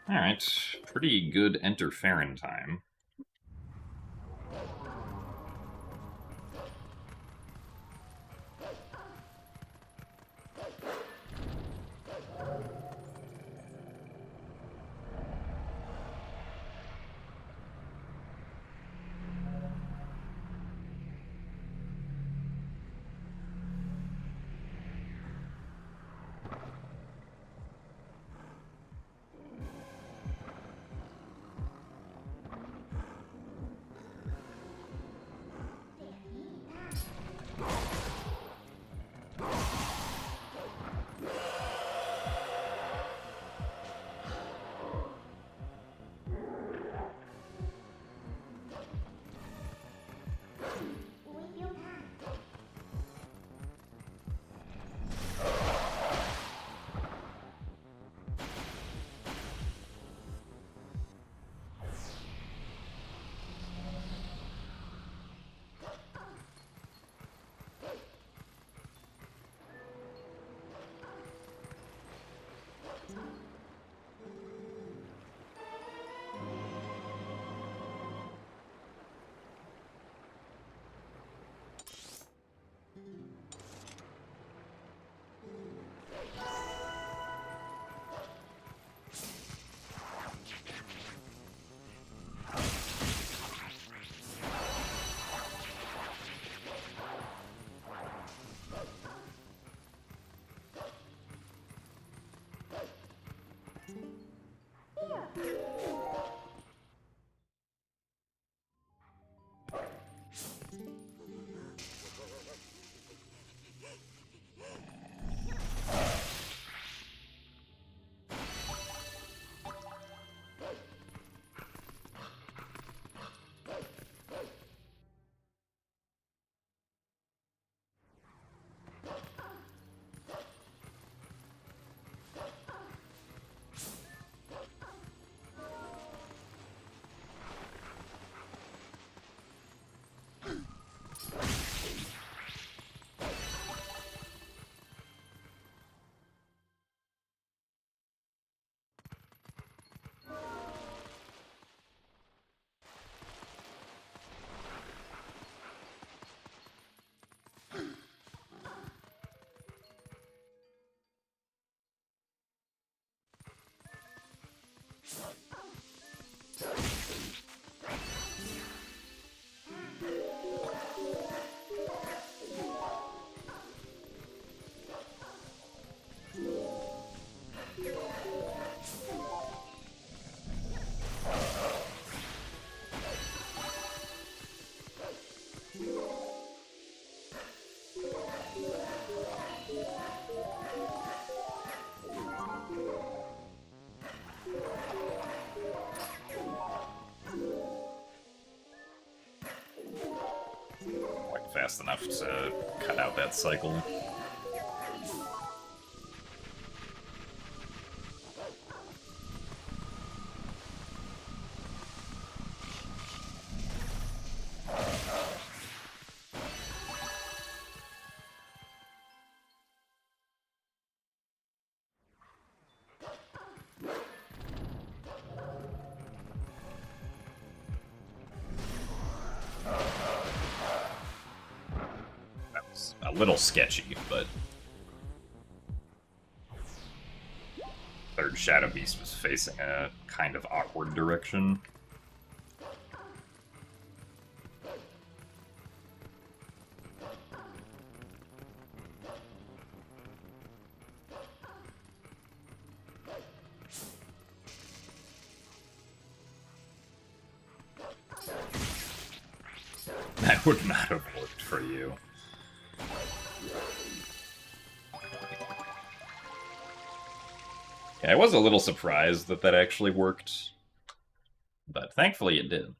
Alright, pretty good interferon time. Fast enough to cut out that cycle. A little sketchy, but third Shadow Beast was facing a kind of awkward direction. That would not have worked for you. Yeah, I was a little surprised that that actually worked, but thankfully it did.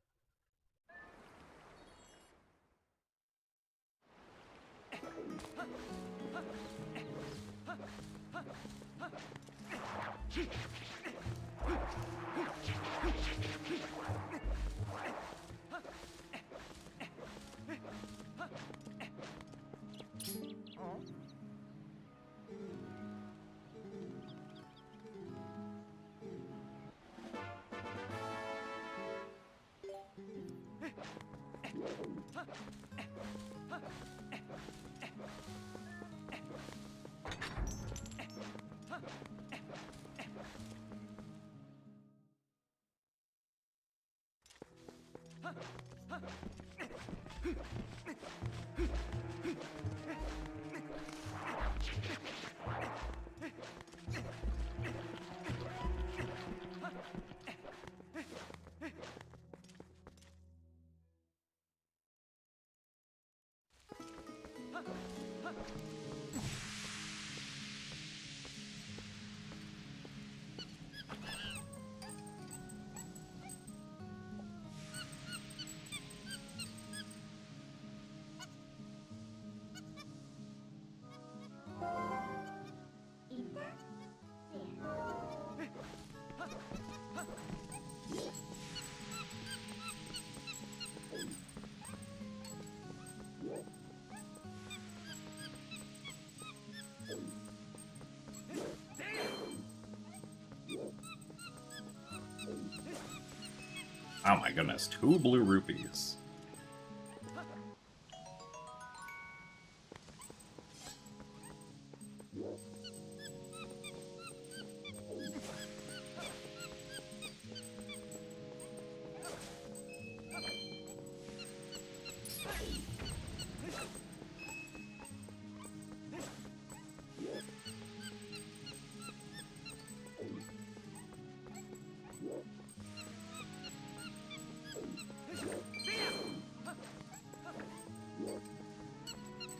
Oh my goodness, 2 blue rupees.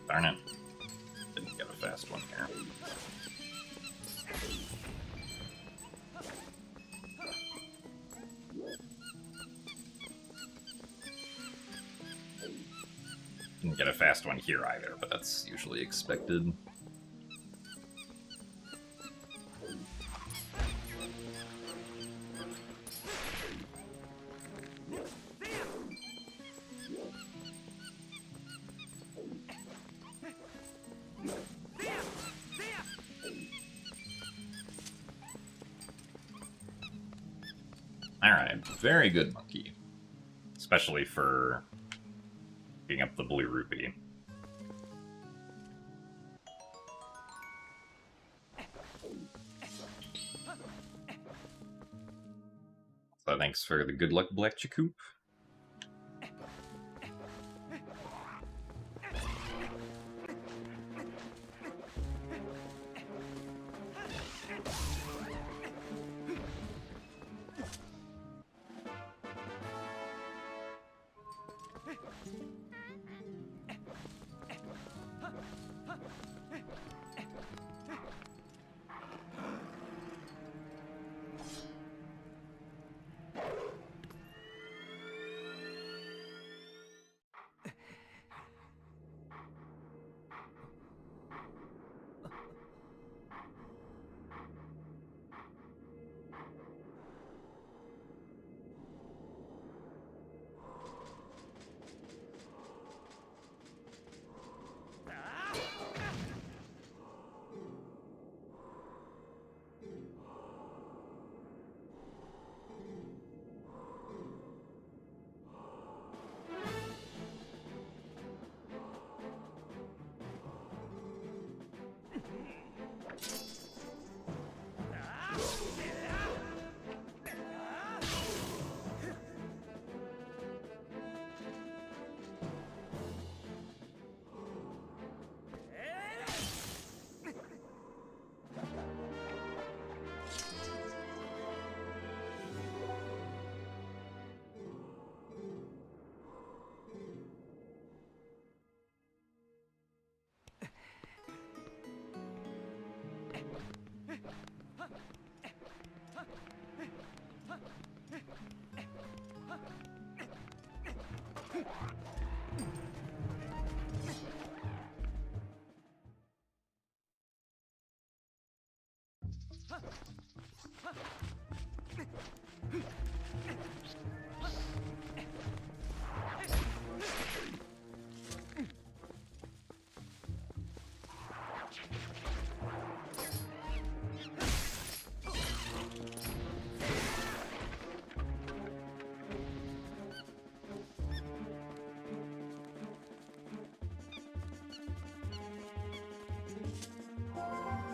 Darn it. Didn't get a fast one here. Didn't get a fast one here either, but that's usually expected. Alright, very good monkey. Especially for picking up the blue rupee. So thanks for the good luck, Black Chacoop.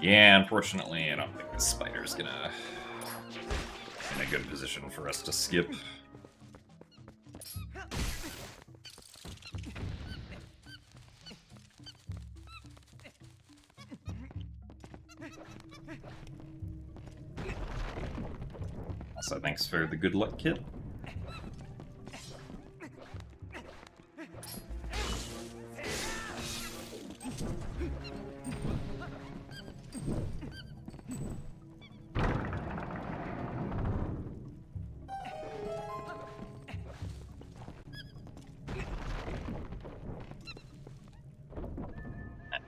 Yeah, unfortunately, I don't think this spider's gonna in a good position for us to skip. Also, thanks for the good luck kit.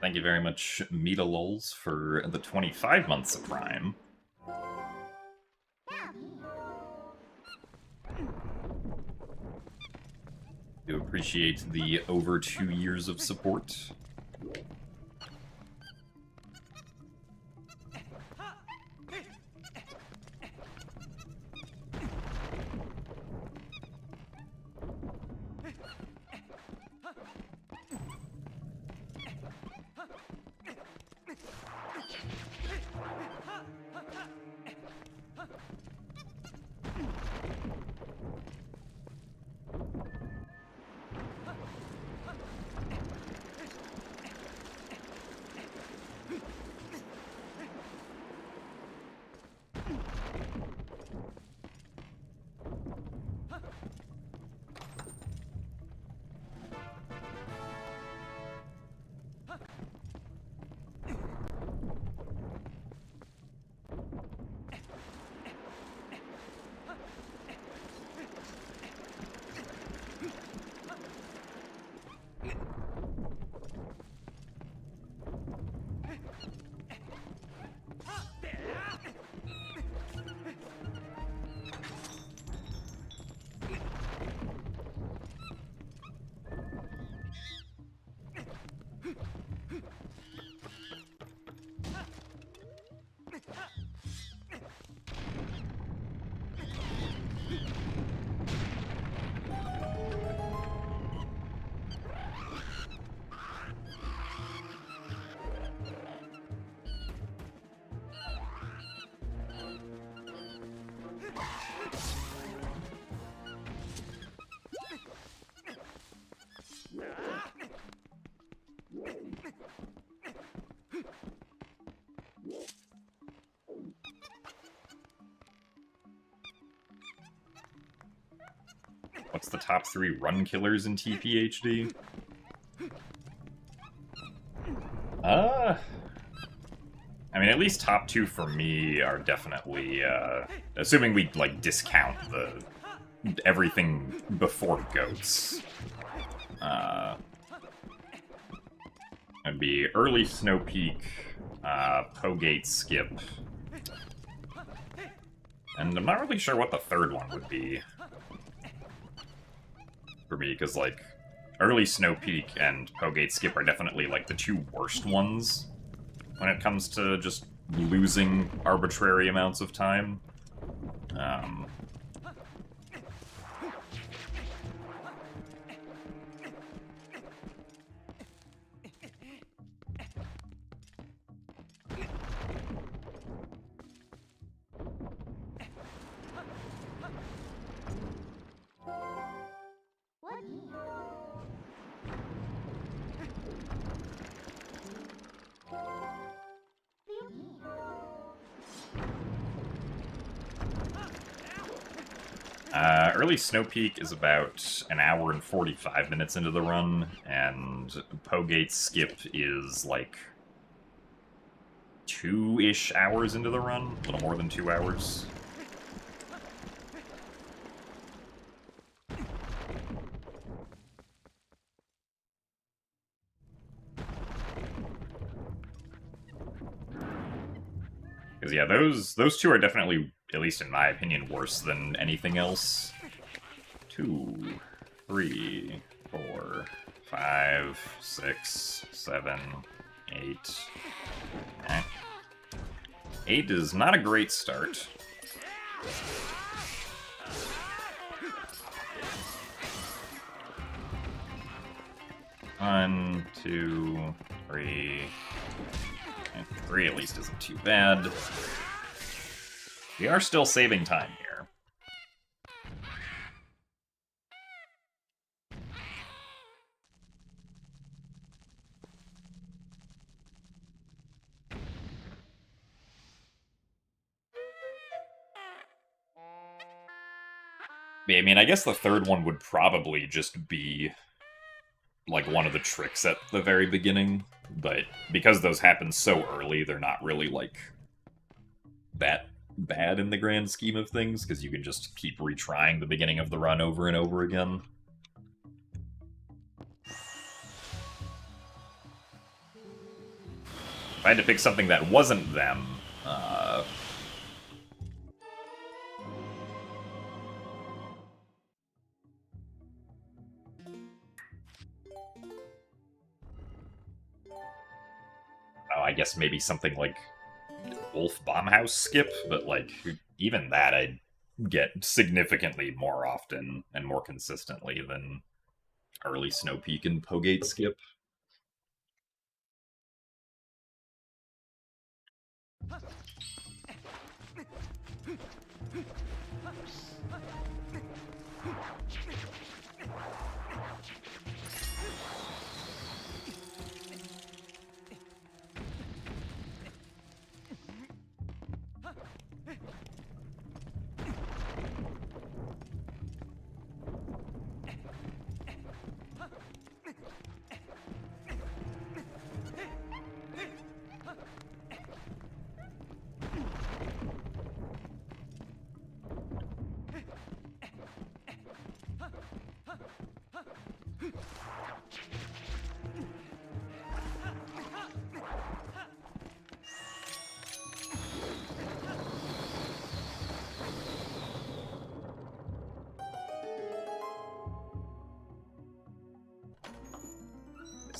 Thank you very much, Metalols, for the 25 months of Prime. Do appreciate the over 2 years of support. What's the top 3 run killers in TPHD? I mean, at least top 2 for me are definitely, assuming we, like, discount everything before goats. It'd be early Snow Peak, Pogate Skip, and I'm not really sure what the third one would be for me, because, like, early Snow Peak and Pogate Skip are definitely, like, the 2 worst ones when it comes to just losing arbitrary amounts of time. Early Snow Peak is about an hour and 45 minutes into the run, and Pogate Skip is like 2-ish hours into the run, a little more than 2 hours. Because yeah, those 2 are definitely, at least in my opinion, worse than anything else. 2, 3, 4, 5, 6, 7, 8. Okay. 8 is not a great start. One, 2, 3, 3 at least isn't too bad. We are still saving time here. I mean, I guess the third one would probably just be like one of the tricks at the very beginning, but because those happen so early, they're not really like that bad in the grand scheme of things, because you can just keep retrying the beginning of the run over and over again. If I had to pick something that wasn't them, I guess maybe something like Wolf Bombhouse Skip, but like even that I'd get significantly more often and more consistently than early Snow Peak and Pogate Skip.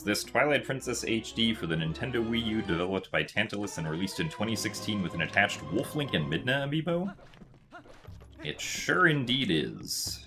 This Twilight Princess HD for the Nintendo Wii U, developed by Tantalus and released in 2016 with an attached Wolf Link and Midna amiibo? It sure indeed is.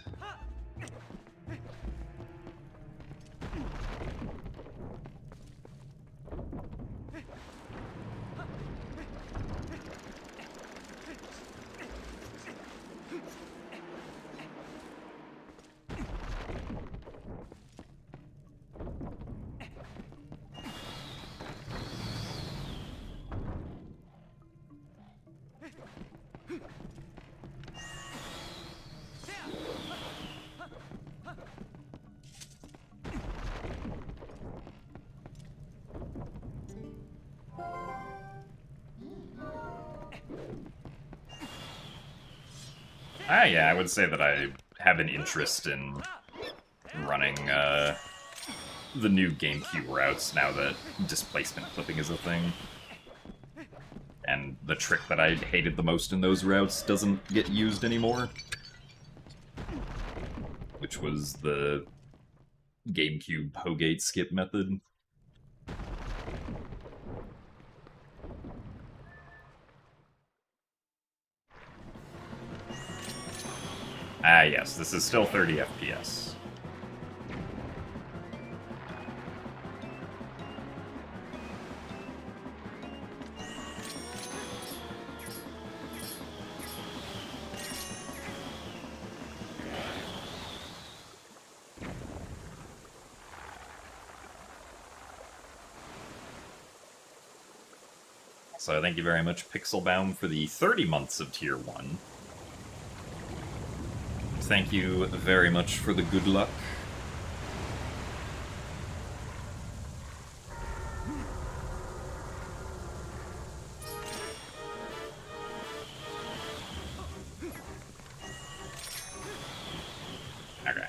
Yeah, I would say that I have an interest in running the new GameCube routes now that displacement clipping is a thing. And the trick that I hated the most in those routes doesn't get used anymore. Which was the GameCube Pogate skip method. Ah, yes, this is still 30 FPS. So thank you very much, Pixelbound, for the 30 months of Tier 1. Thank you very much for the good luck. Okay.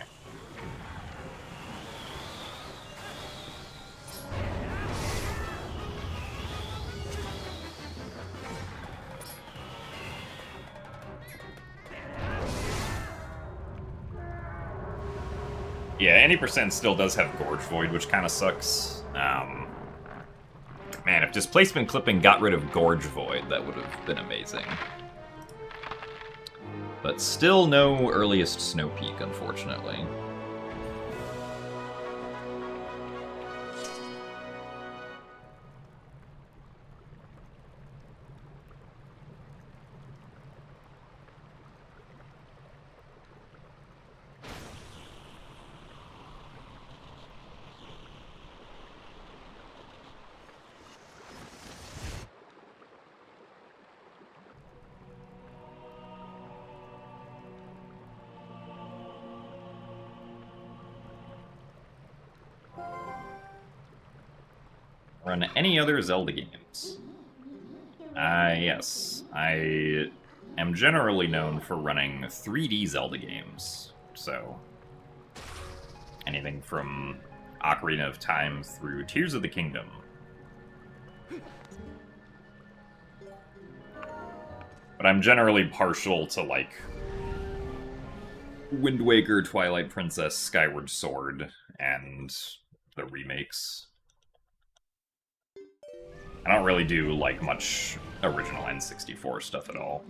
Yeah, any percent still does have Gorge Void, which kind of sucks. Man, if displacement clipping got rid of Gorge Void, that would have been amazing. But still no earliest Snow Peak, unfortunately. Run any other Zelda games? Yes. I am generally known for running 3D Zelda games, so anything from Ocarina of Time through Tears of the Kingdom. But I'm generally partial to, like, Wind Waker, Twilight Princess, Skyward Sword, and the remakes. I don't really do, like, much original N64 stuff at all.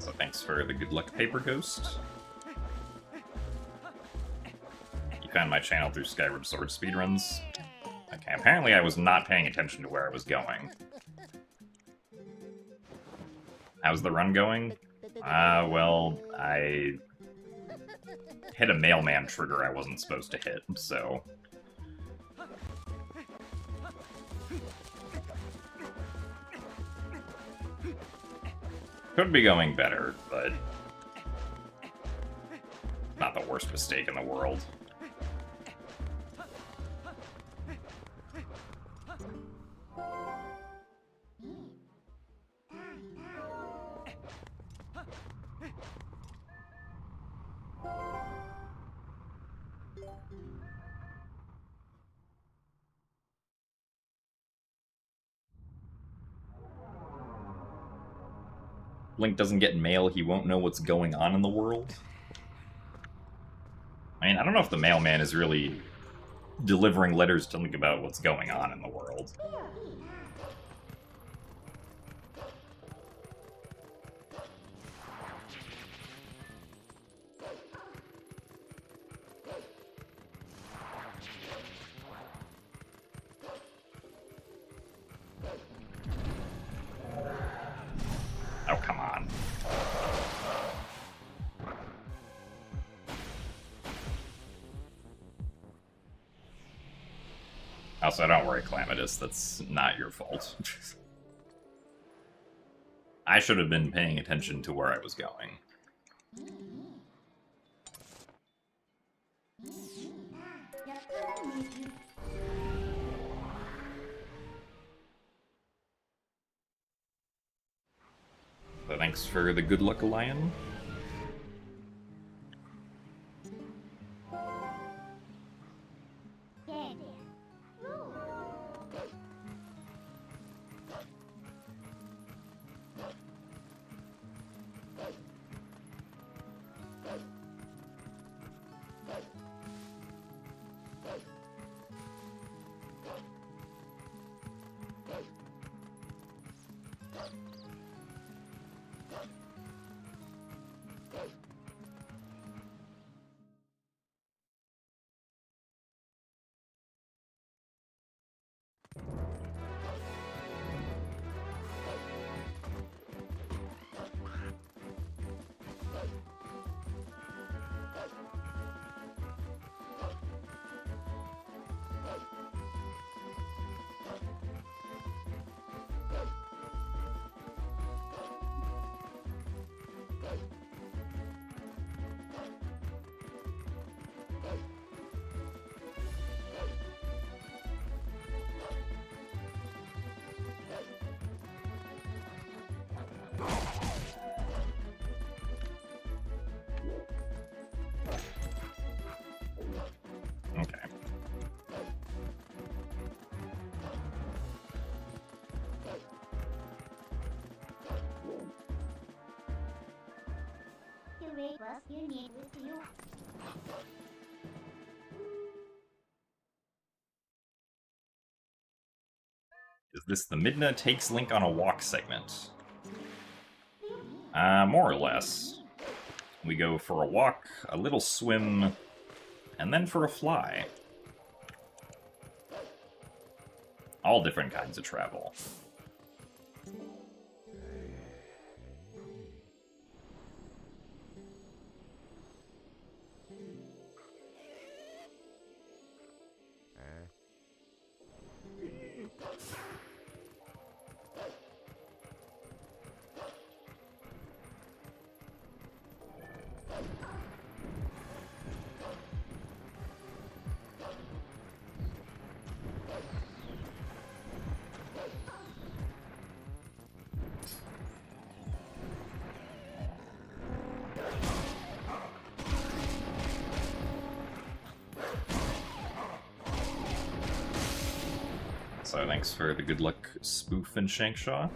So thanks for the good luck, Paper Ghost. You found my channel through Skyward Sword Speedruns. Okay, apparently I was not paying attention to where I was going. How's the run going? Well, I hit a mailman trigger I wasn't supposed to hit, so... Could be going better, but not the worst mistake in the world. Link doesn't get mail, he won't know what's going on in the world. I mean, I don't know if the mailman is really delivering letters to Link about what's going on in the world. Oh, come on. Also, don't worry, Calamitous, that's not your fault. I should have been paying attention to where I was going. So thanks for the good luck, Lion. Okay. To request you need with you. Is this the Midna takes Link on a walk segment? More or less. We go for a walk, a little swim, and then for a fly. All different kinds of travel. So thanks for the good luck spoof and Shankshaw.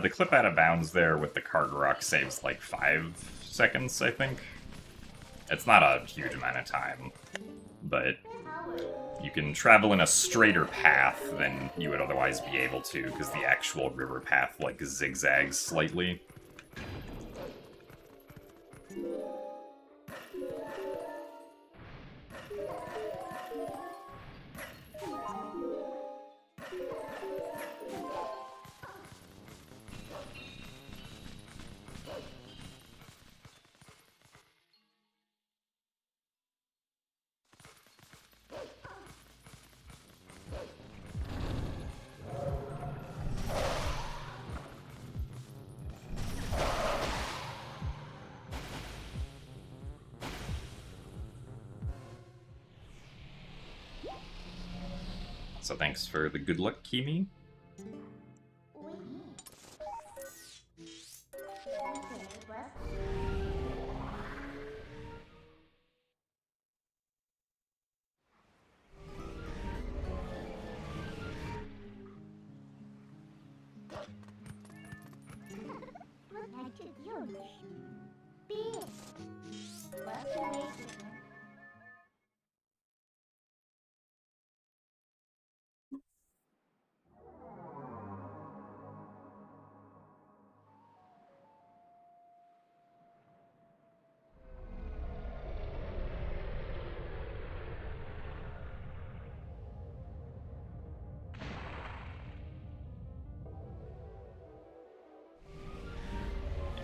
The clip out of bounds there with the card rock saves like 5 seconds, I think. It's not a huge amount of time, but you can travel in a straighter path than you would otherwise be able to, because the actual river path like zigzags slightly. So thanks for the good luck, Kimi.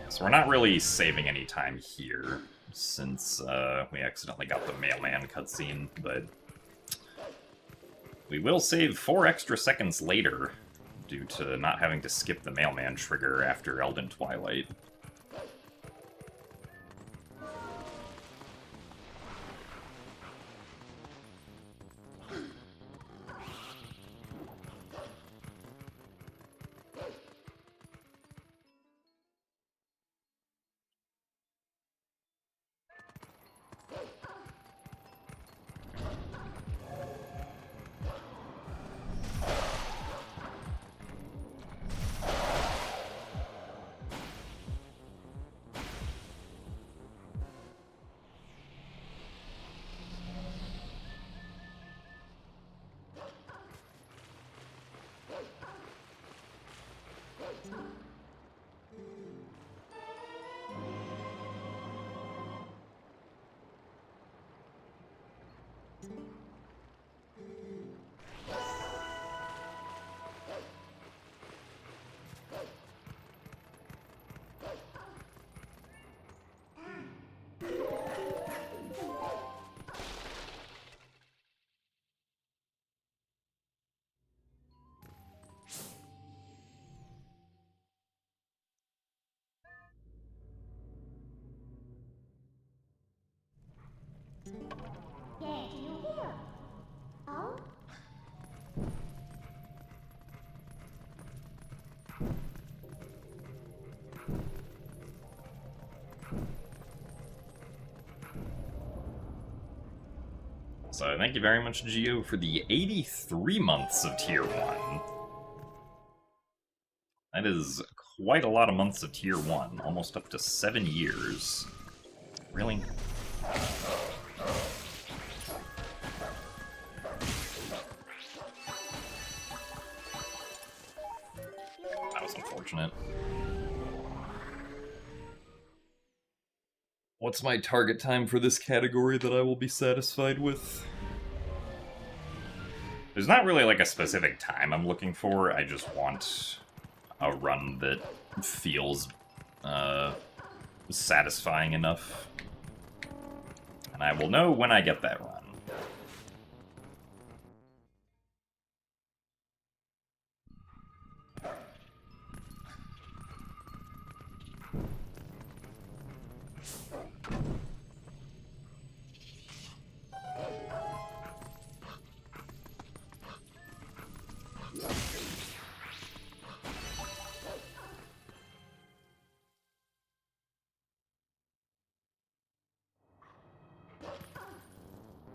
So we're not really saving any time here, since we accidentally got the mailman cutscene, but we will save 4 extra seconds later, due to not having to skip the mailman trigger after Elden Twilight. So thank you very much, Geo, for the 83 months of Tier 1. That is quite a lot of months of Tier 1, almost up to 7 years. Really? That was unfortunate. What's my target time for this category that I will be satisfied with? There's not really like a specific time I'm looking for, I just want a run that feels satisfying enough. And I will know when I get that run.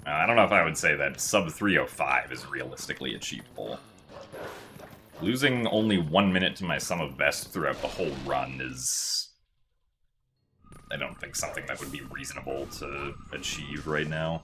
I don't know if I would say that sub 305 is realistically achievable. Losing only 1 minute to my sum of best throughout the whole run is... I don't think something that would be reasonable to achieve right now.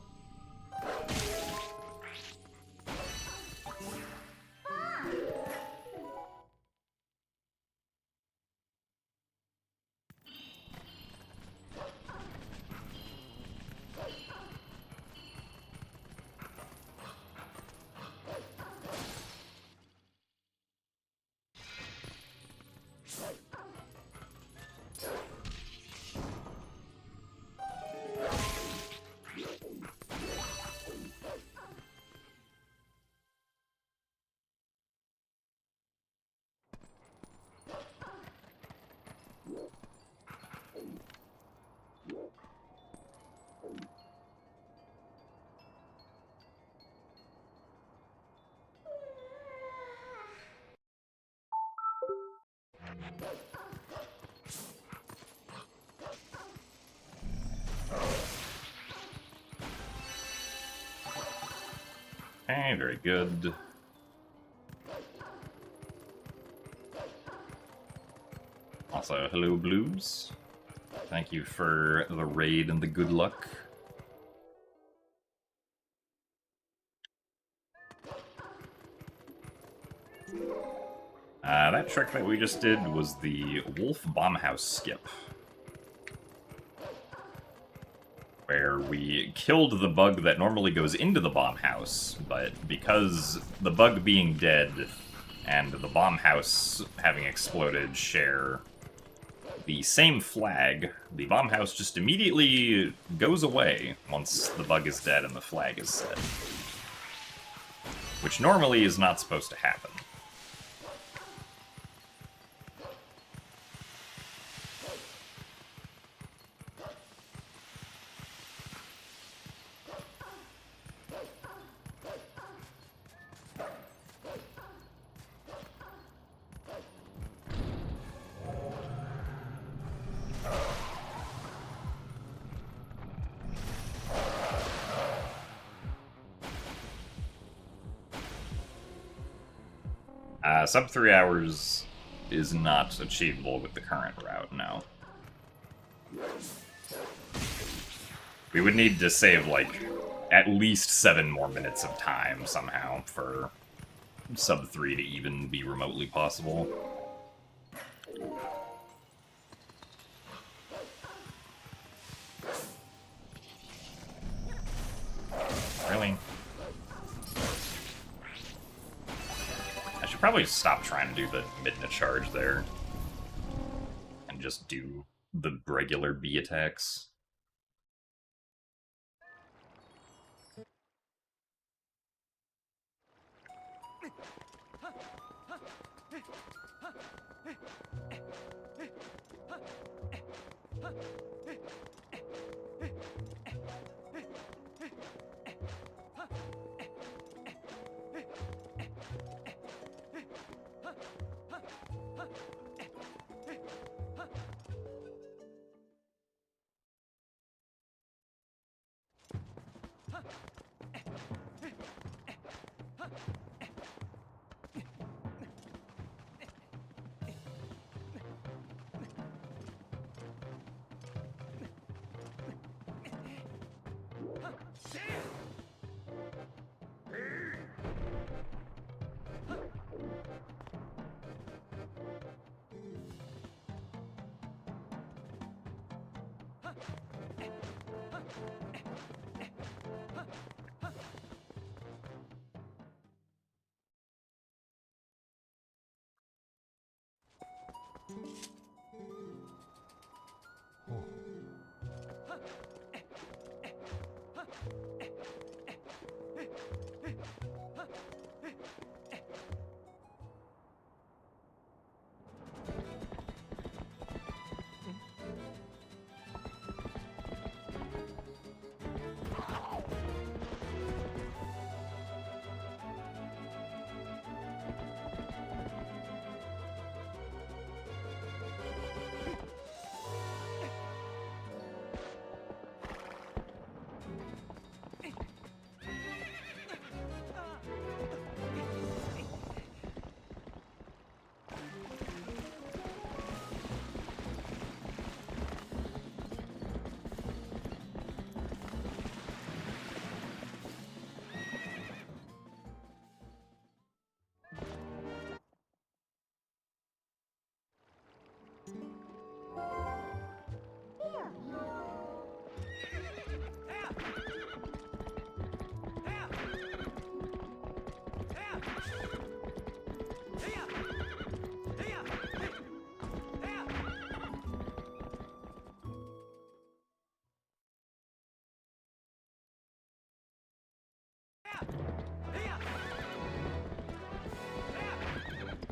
Okay, very good. Also, hello, Blues. Thank you for the raid and the good luck. That trick that we just did was the Wolf Bombhouse skip, where we killed the bug that normally goes into the bomb house, but because the bug being dead and the bomb house having exploded share the same flag, the bomb house just immediately goes away once the bug is dead and the flag is set. Which normally is not supposed to happen. Sub 3 hours is not achievable with the current route, no. We would need to save, like, at least 7 more minutes of time somehow for sub 3 to even be remotely possible. Really? Probably stop trying to do the midna charge there and just do the regular B attacks.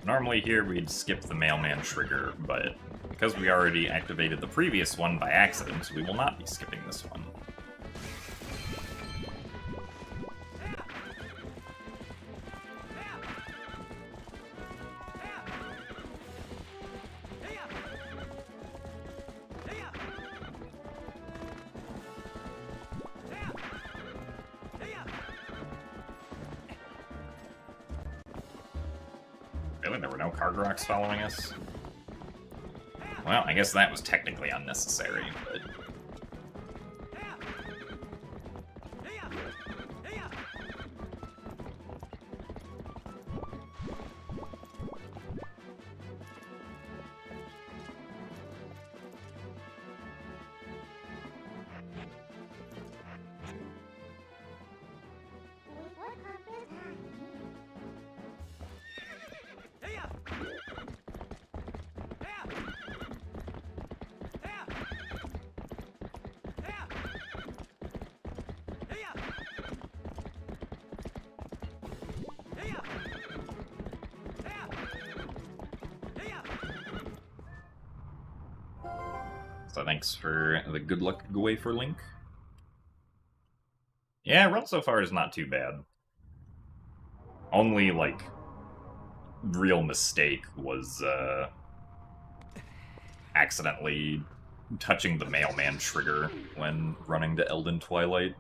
Normally here we'd skip the mailman trigger, but because we already activated the previous one by accident, we will not be skipping this one. Really? There were no card rocks following us? Well, I guess that was technically unnecessary, but... So thanks for the good luck giveaway for Link. Yeah, run so far is not too bad. Only, like, real mistake was, accidentally touching the mailman trigger when running the Elden Twilight.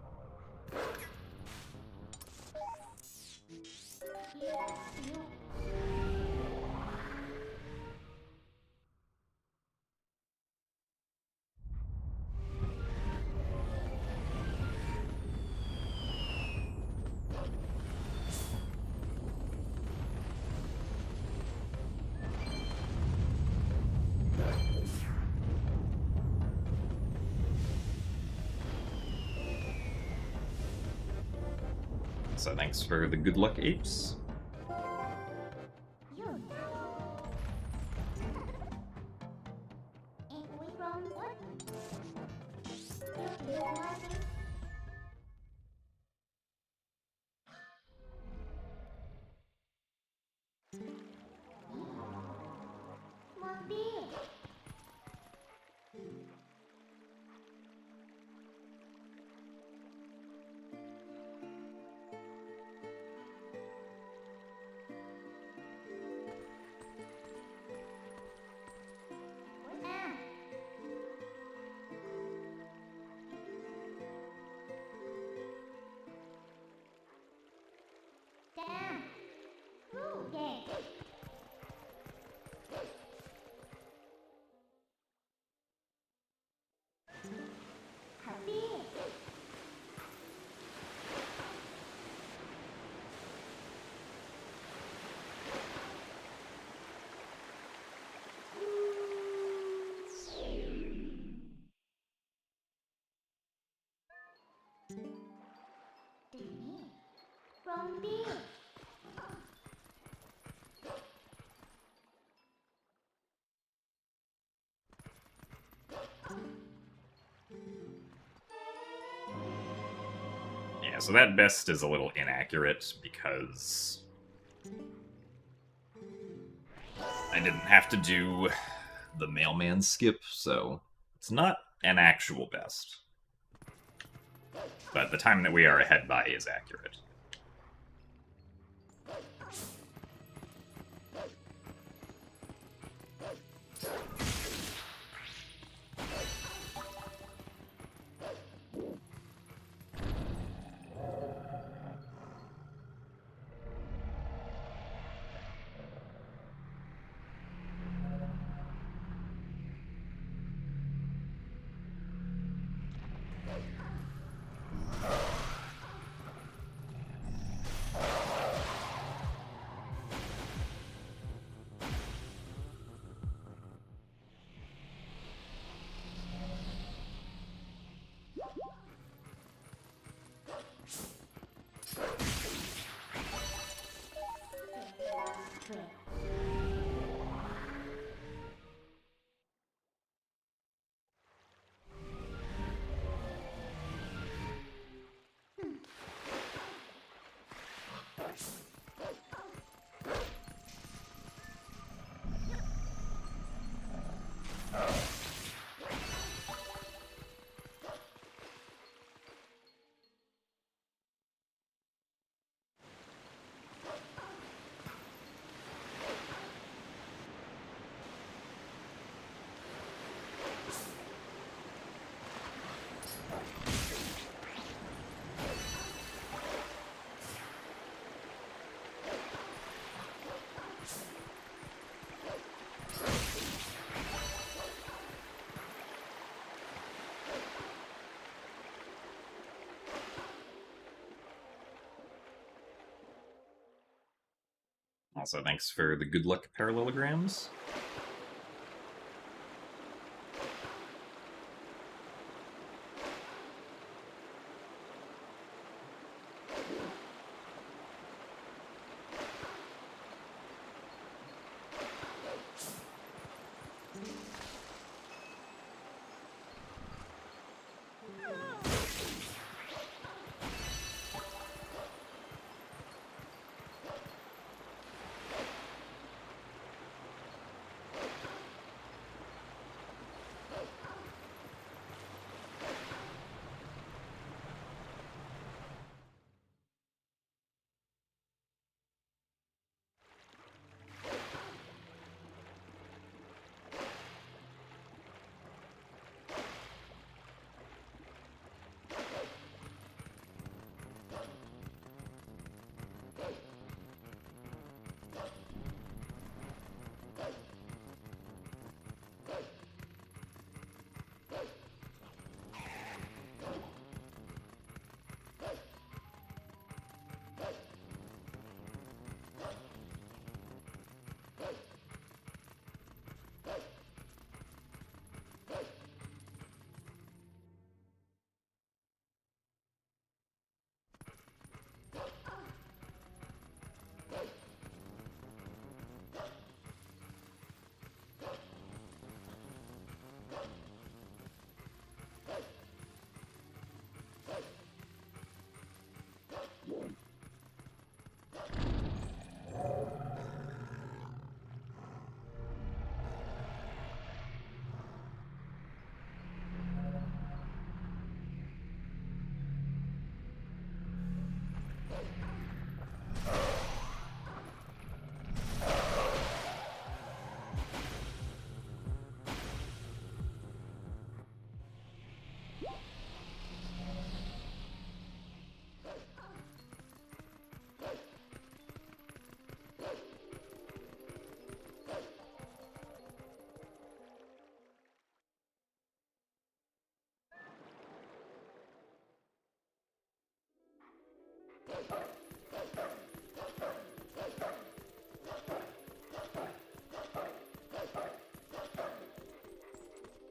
So thanks for the good luck, apes. Yeah, so that best is a little inaccurate because I didn't have to do the mailman skip, so it's not an actual best. But the time that we are ahead by is accurate. Also, thanks for the good luck parallelograms.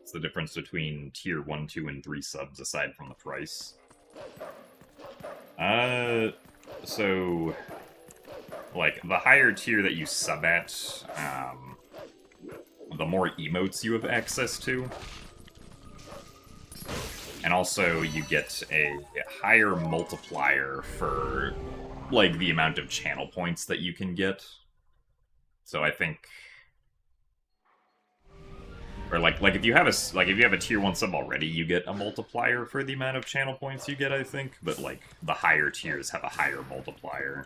It's the difference between tier 1, 2, and 3 subs aside from the price. So, like, the higher tier that you sub at, the more emotes you have access to. And also, you get a higher multiplier for, like, the amount of channel points that you can get. So I think... Or, like if you have a tier 1 sub already, you get a multiplier for the amount of channel points you get, I think. But, like, the higher tiers have a higher multiplier.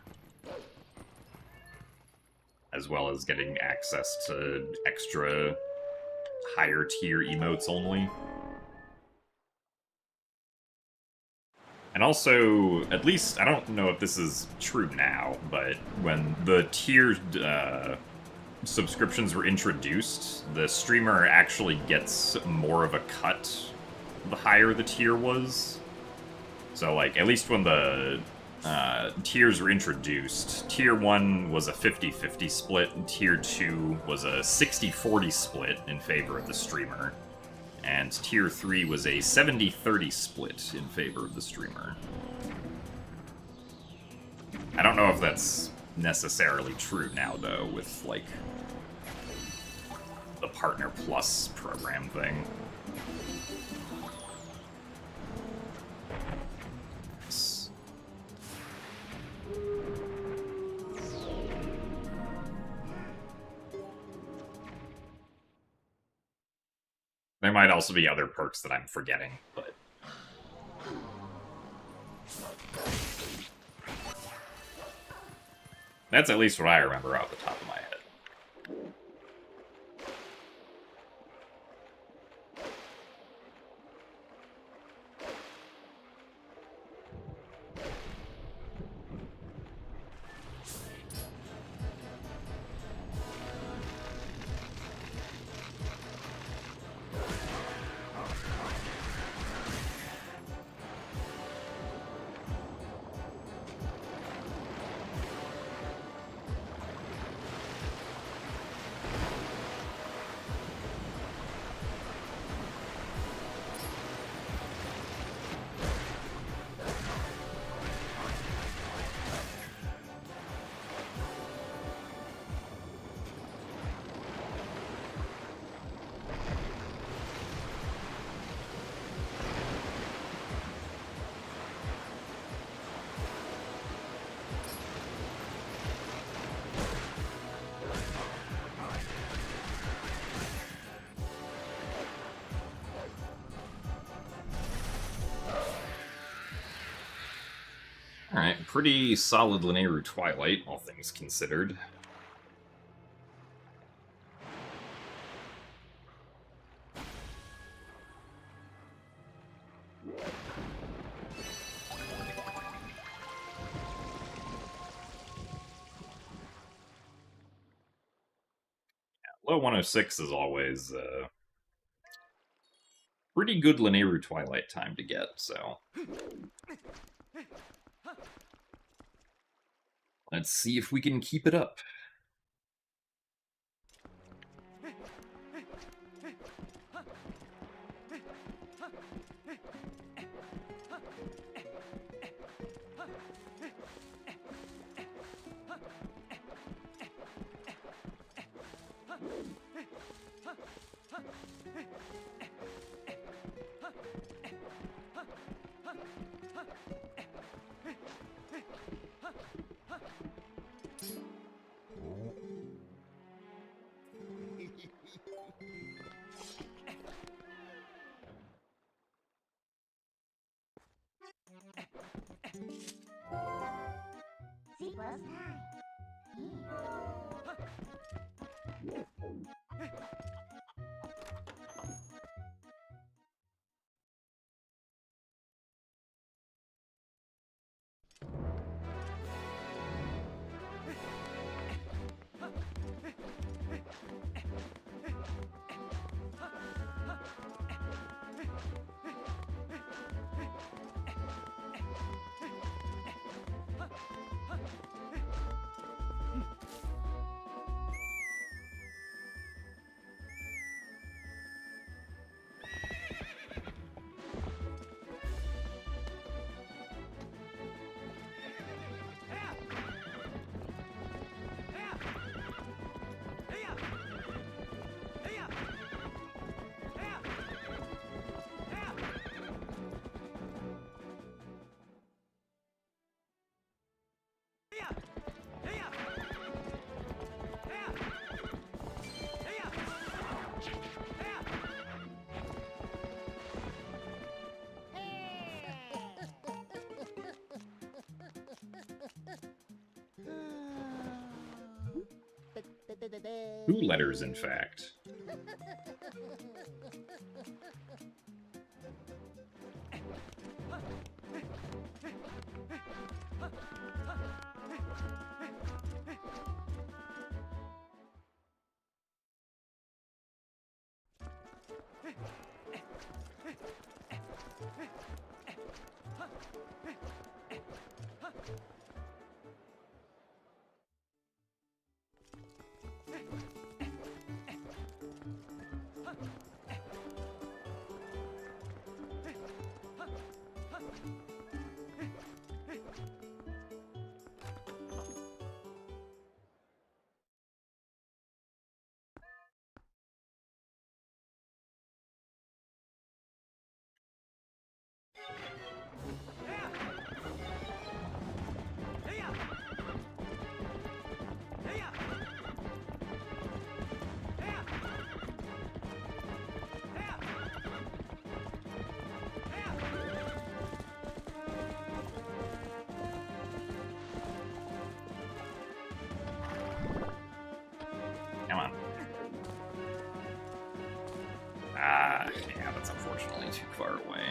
As well as getting access to extra higher tier emotes only. And also, at least, I don't know if this is true now, but when the tiered subscriptions were introduced, the streamer actually gets more of a cut the higher the tier was. So, like, at least when the tiers were introduced, Tier 1 was a 50-50 split, and Tier 2 was a 60-40 split in favor of the streamer. And Tier 3 was a 70-30 split in favor of the streamer. I don't know if that's necessarily true now, though, with, like, the Partner Plus program thing. There might also be other perks that I'm forgetting, but... That's at least what I remember off the top of my head. Alright, pretty solid Linearu Twilight, all things considered. Low 106 is always pretty good Linearu Twilight time to get, so... Let's see if we can keep it up. 2 letters, in fact. Come on. Ah, yeah, that's unfortunately too far away.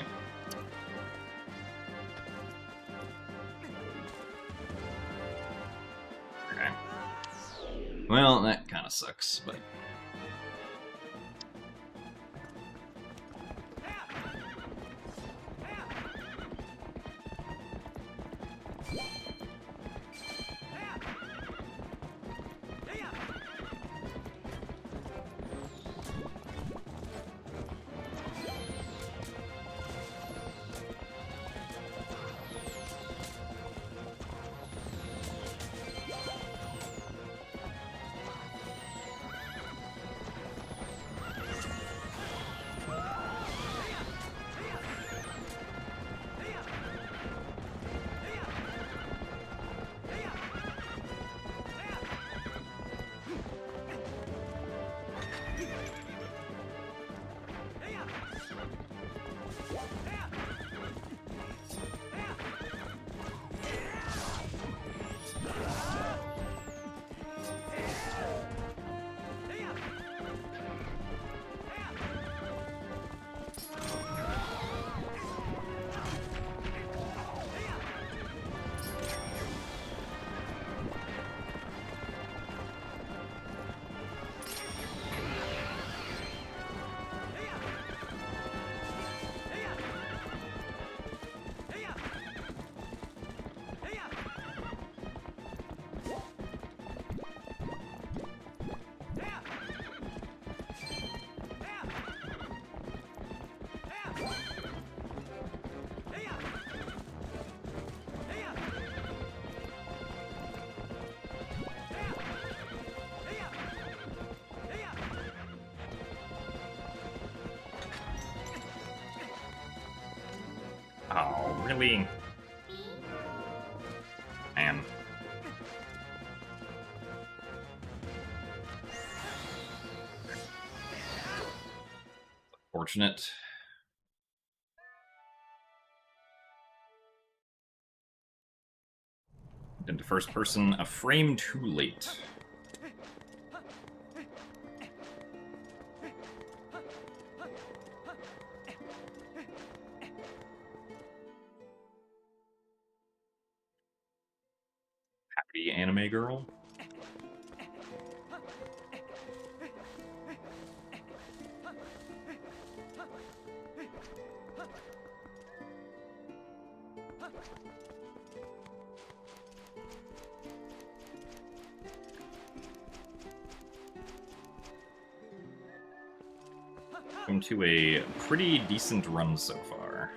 Okay. Well, that kind of sucks, but... Oh, really? Man. Fortunate. Into first person, a frame too late. Happy anime girl. Come to a pretty decent run so far.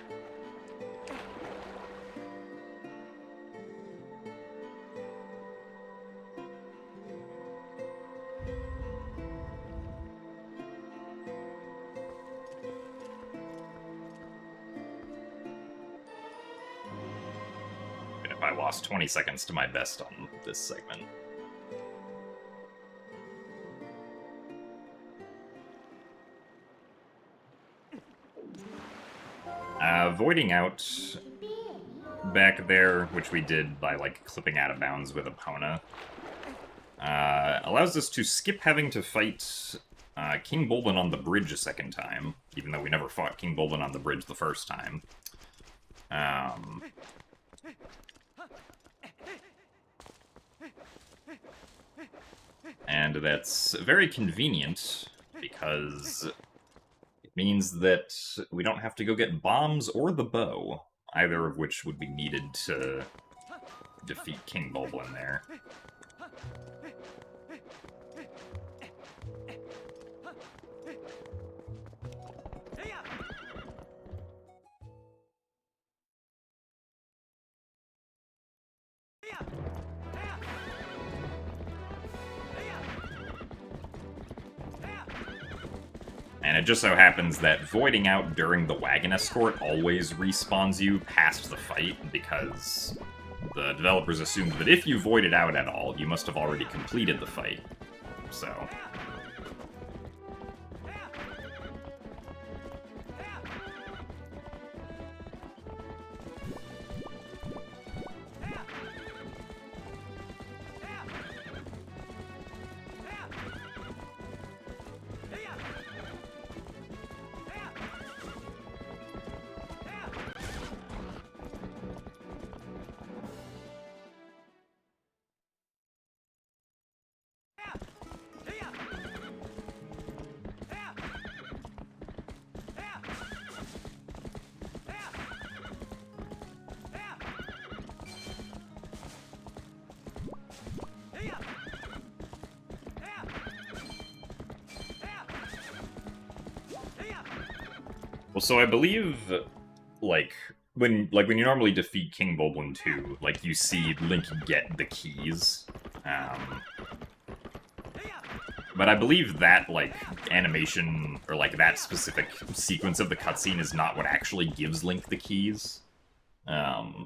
Even if I lost 20 seconds to my best on this segment. Voiding out back there, which we did by, like, clipping out of bounds with Epona, allows us to skip having to fight King Bulbin on the bridge a second time, even though we never fought King Bulbin on the bridge the first time. And that's very convenient, because it means that we don't have to go get bombs or the bow, either of which would be needed to defeat King Bulblin there. And it just so happens that voiding out during the wagon escort always respawns you past the fight, because the developers assumed that if you voided out at all, you must have already completed the fight. So... Well, so I believe, like when you normally defeat King Bulblin 2, like, you see Link get the keys. But I believe that, like, animation, or, like, that specific sequence of the cutscene is not what actually gives Link the keys. I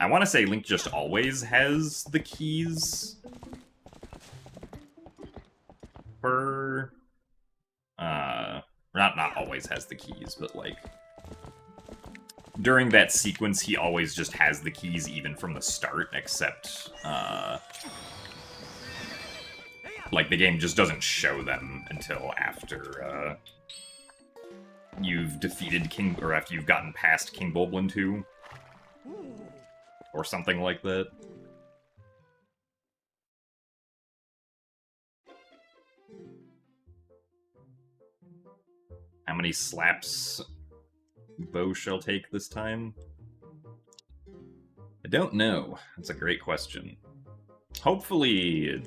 want to say Link just always has the keys for... Not always has the keys, but, like, during that sequence, he always just has the keys even from the start, except, like, the game just doesn't show them until after, you've defeated or after you've gotten past King Bulblin 2. Or something like that. How many slaps Bo shall take this time? I don't know. That's a great question. Hopefully,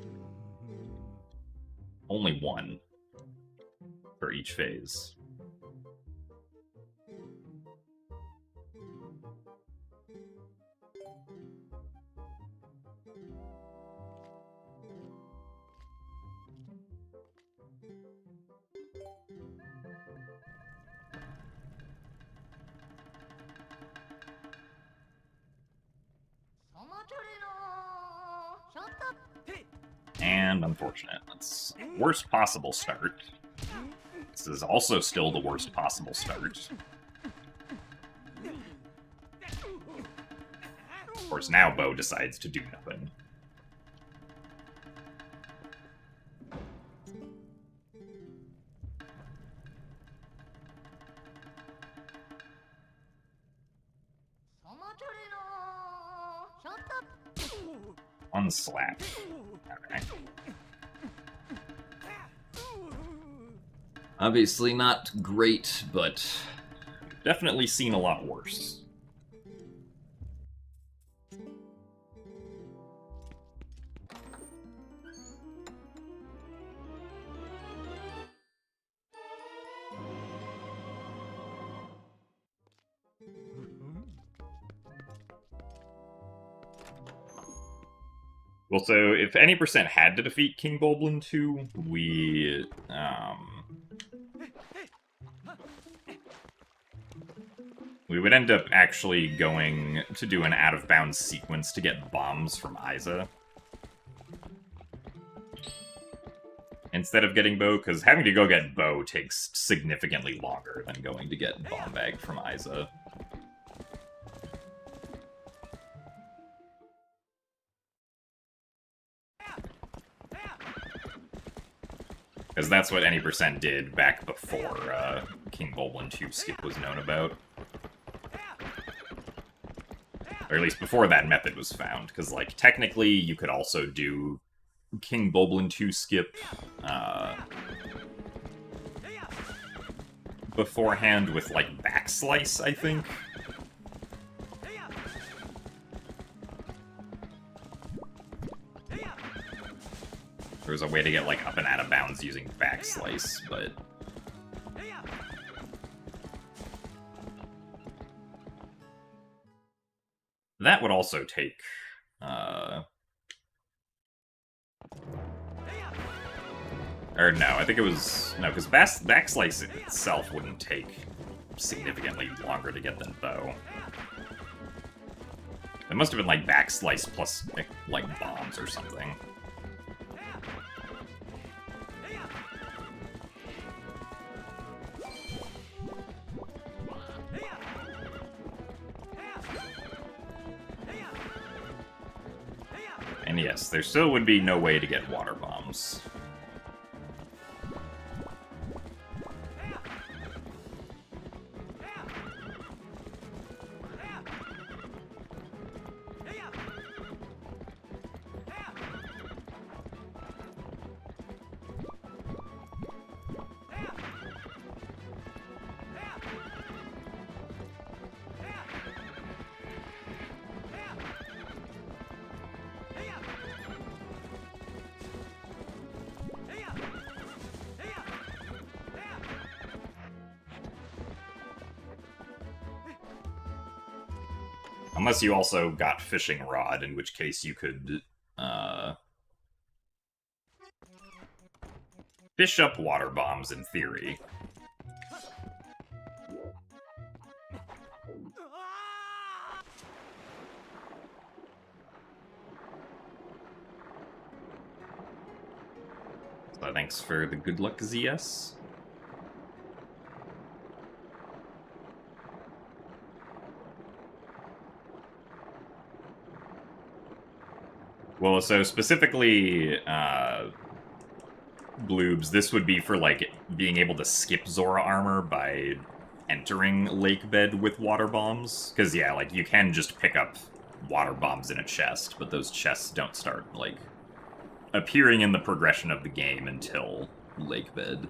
only one for each phase. And unfortunate. That's worst possible start. This is also still the worst possible start. Of course, now Bo decides to do nothing. One slap. Alright. Obviously not great, but definitely seen a lot worse. Well, so if any percent had to defeat King Bulblin 2, we would end up actually going to do an out-of-bounds sequence to get bombs from Isa. Instead of getting Bo, because having to go get Bo takes significantly longer than going to get Bomb Bag from Isa. Because that's what any percent did back before King Bulblin 2 skip was known about. Or at least before that method was found. Because, like, technically you could also do King Bulblin 2 skip beforehand with, like, backslice, I think. There was a way to get, like, up and out of bounds using backslice, but... that would also take, or no, I think it was... no, because backslice itself wouldn't take significantly longer to get than bow. It must have been, like, backslice plus, like, bombs or something. And yes, there still would be no way to get water bombs. Unless you also got fishing rod, in which case you could, fish up water bombs, in theory. So thanks for the good luck, ZS. Well, so specifically, Bloobs, this would be for, like, being able to skip Zora armor by entering Lake Bed with water bombs. Because, yeah, like, you can just pick up water bombs in a chest, but those chests don't start, like, appearing in the progression of the game until Lake Bed.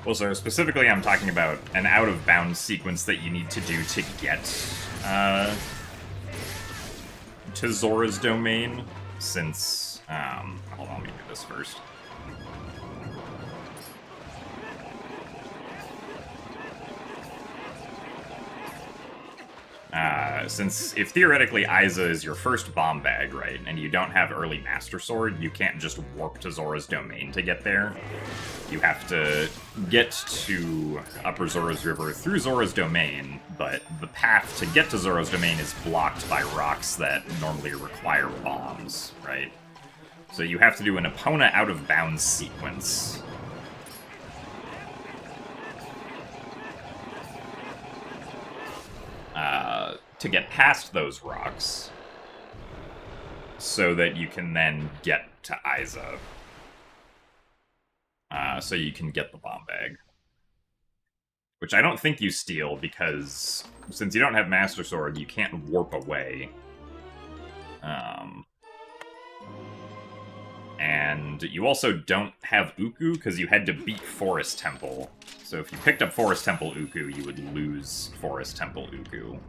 Well, so specifically, I'm talking about an out-of-bounds sequence that you need to do to get to Zora's domain. Since, hold on, let me do this first. Since if theoretically Aiza is your first bomb bag, right, and you don't have early Master Sword, you can't just warp to Zora's domain to get there. You have to get to Upper Zora's River through Zora's domain, but the path to get to Zora's domain is blocked by rocks that normally require bombs, right? So you have to do an Epona out-of-bounds sequence. To get past those rocks, so that you can then get to Aiza. So you can get the bomb bag. Which I don't think you steal, because since you don't have Master Sword, you can't warp away. And you also don't have Uku, because you had to beat Forest Temple. So if you picked up Forest Temple Uku, you would lose Forest Temple Uku.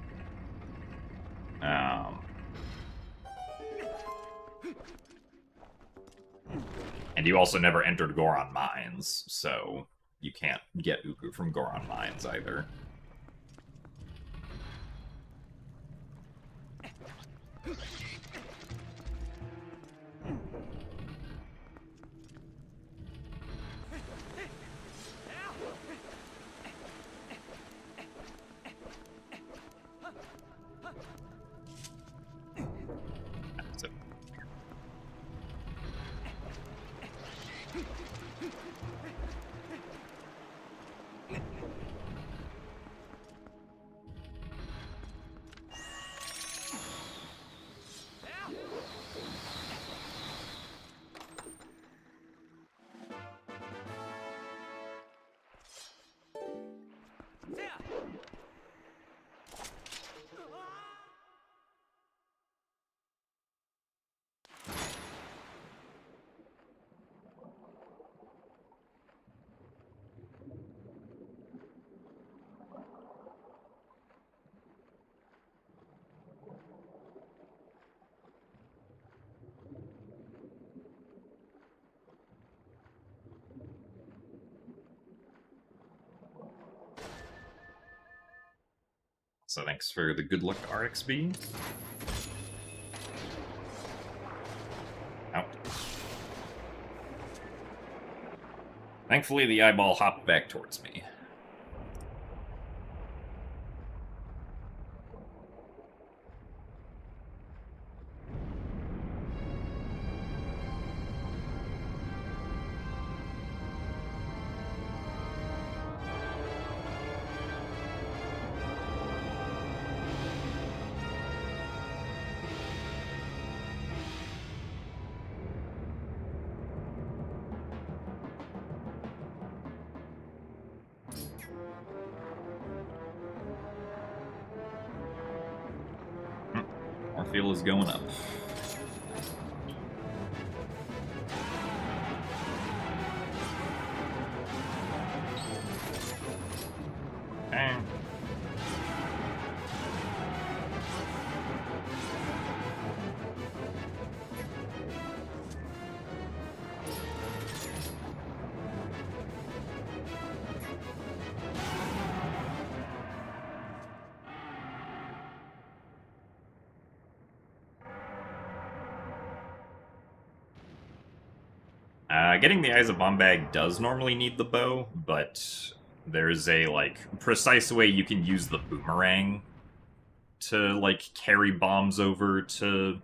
And you also never entered Goron Mines, so you can't get Uku from Goron Mines either. That's it. So thanks for the good luck, RXB. Out. Thankfully, the eyeball hopped back towards me. Our fuel is going up. Okay. Getting the Eyes of Bombag does normally need the bow, but there's a, like, precise way you can use the boomerang to, like, carry bombs over to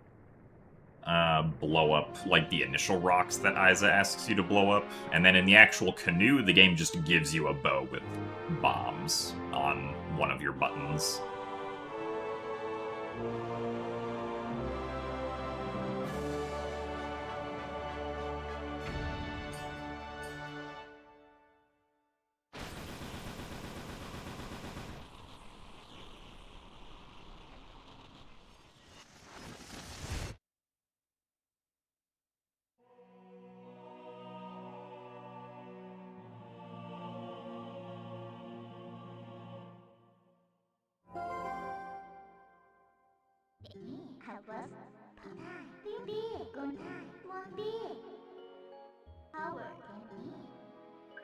blow up, like, the initial rocks that Aiza asks you to blow up. And then in the actual canoe, the game just gives you a bow with bombs on one of your buttons.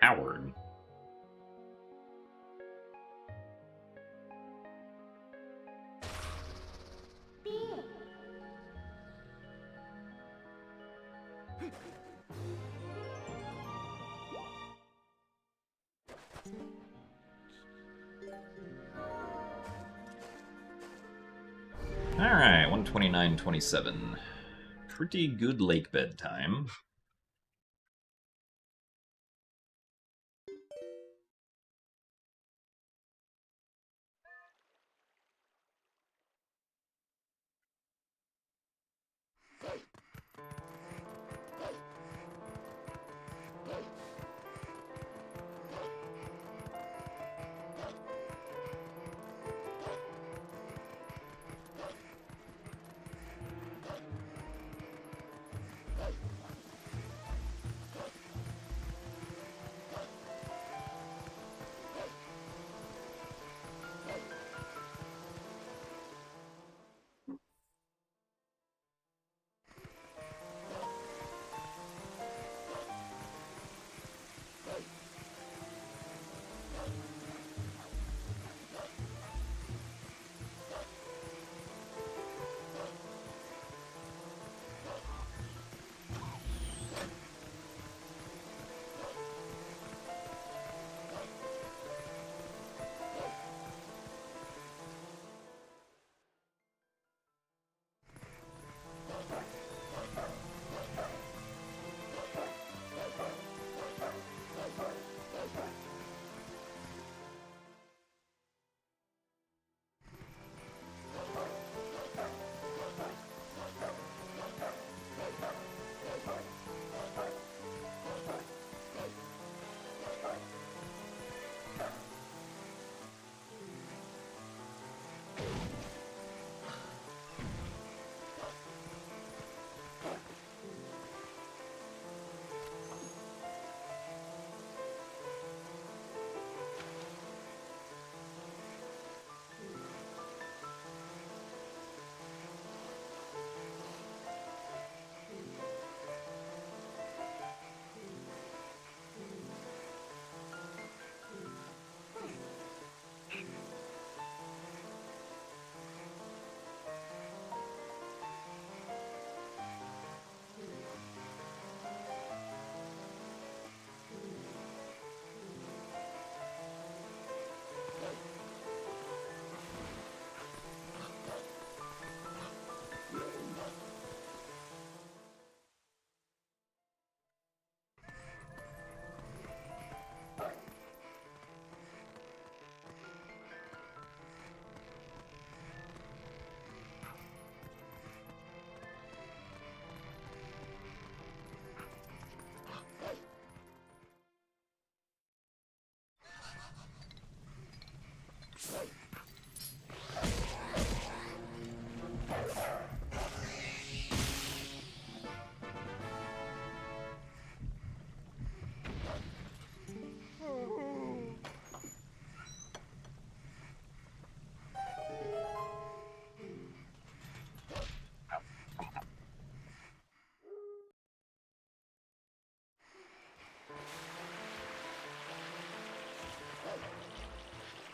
Howard. Alright, 129.27. Pretty good lake bed time.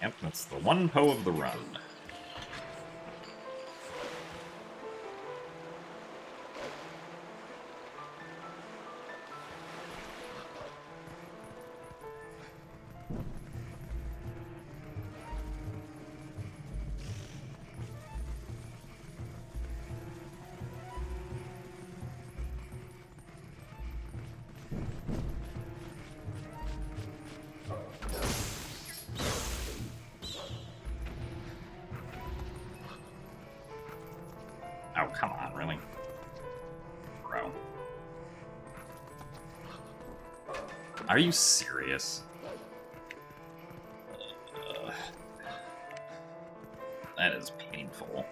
Yep, that's the one Poe of the run. Oh, come on, really? Bro. Are you serious? That is painful.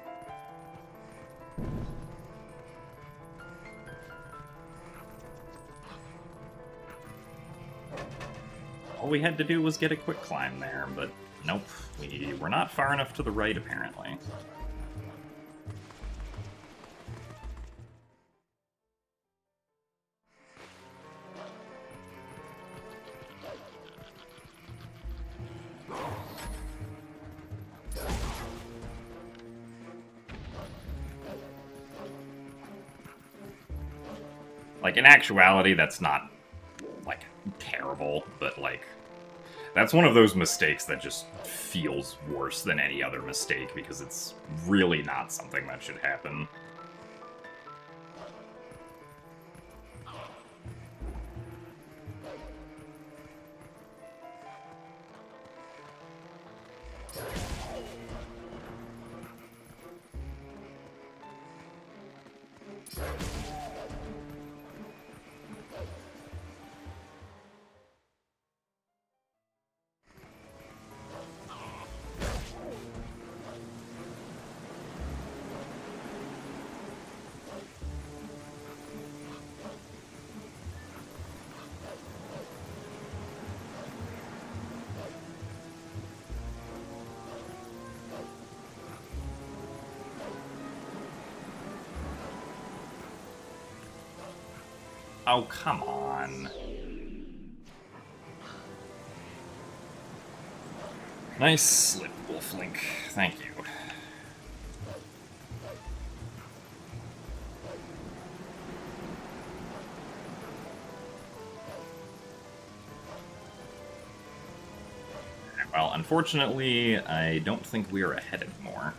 All we had to do was get a quick climb there, but nope. We were not far enough to the right, apparently. Like, in actuality, that's not, like, terrible, but, like, that's one of those mistakes that just feels worse than any other mistake, because it's really not something that should happen. Oh, come on. Nice slip, Wolflink. Thank you. Well, unfortunately, I don't think we are ahead anymore.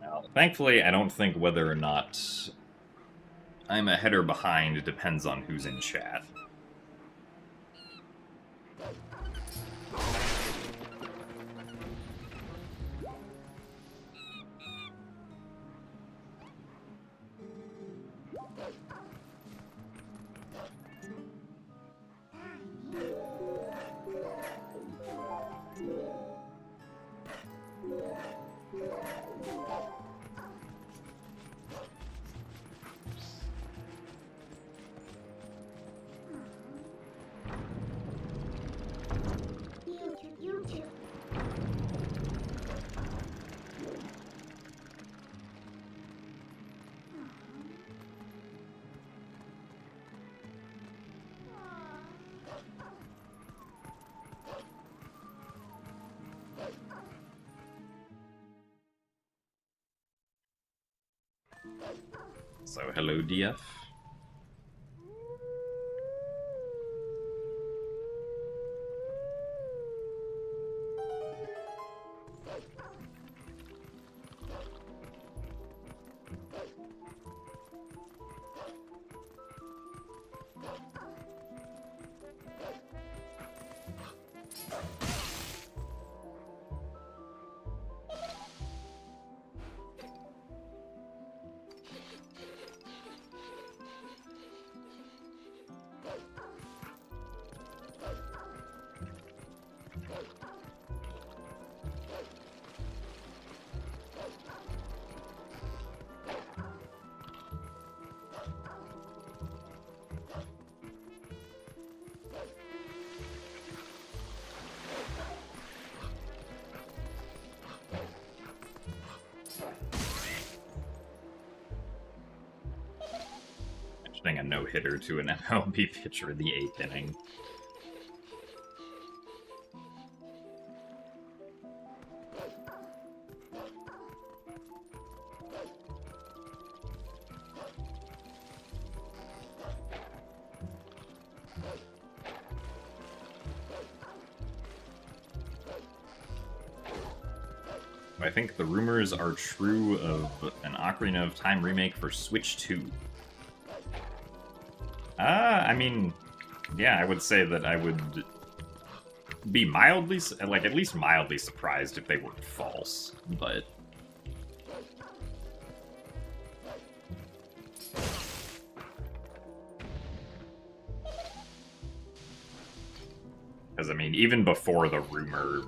Well, thankfully, I don't think whether or not I'm ahead or behind depends on who's in chat. So, hello, DF. A no-hitter to an MLB pitcher in the 8th inning. I think the rumors are true of an Ocarina of Time remake for Switch 2. I mean, yeah, I would say that I would be mildly, like, at least mildly surprised if they were false, but Because, I mean, even before the rumor,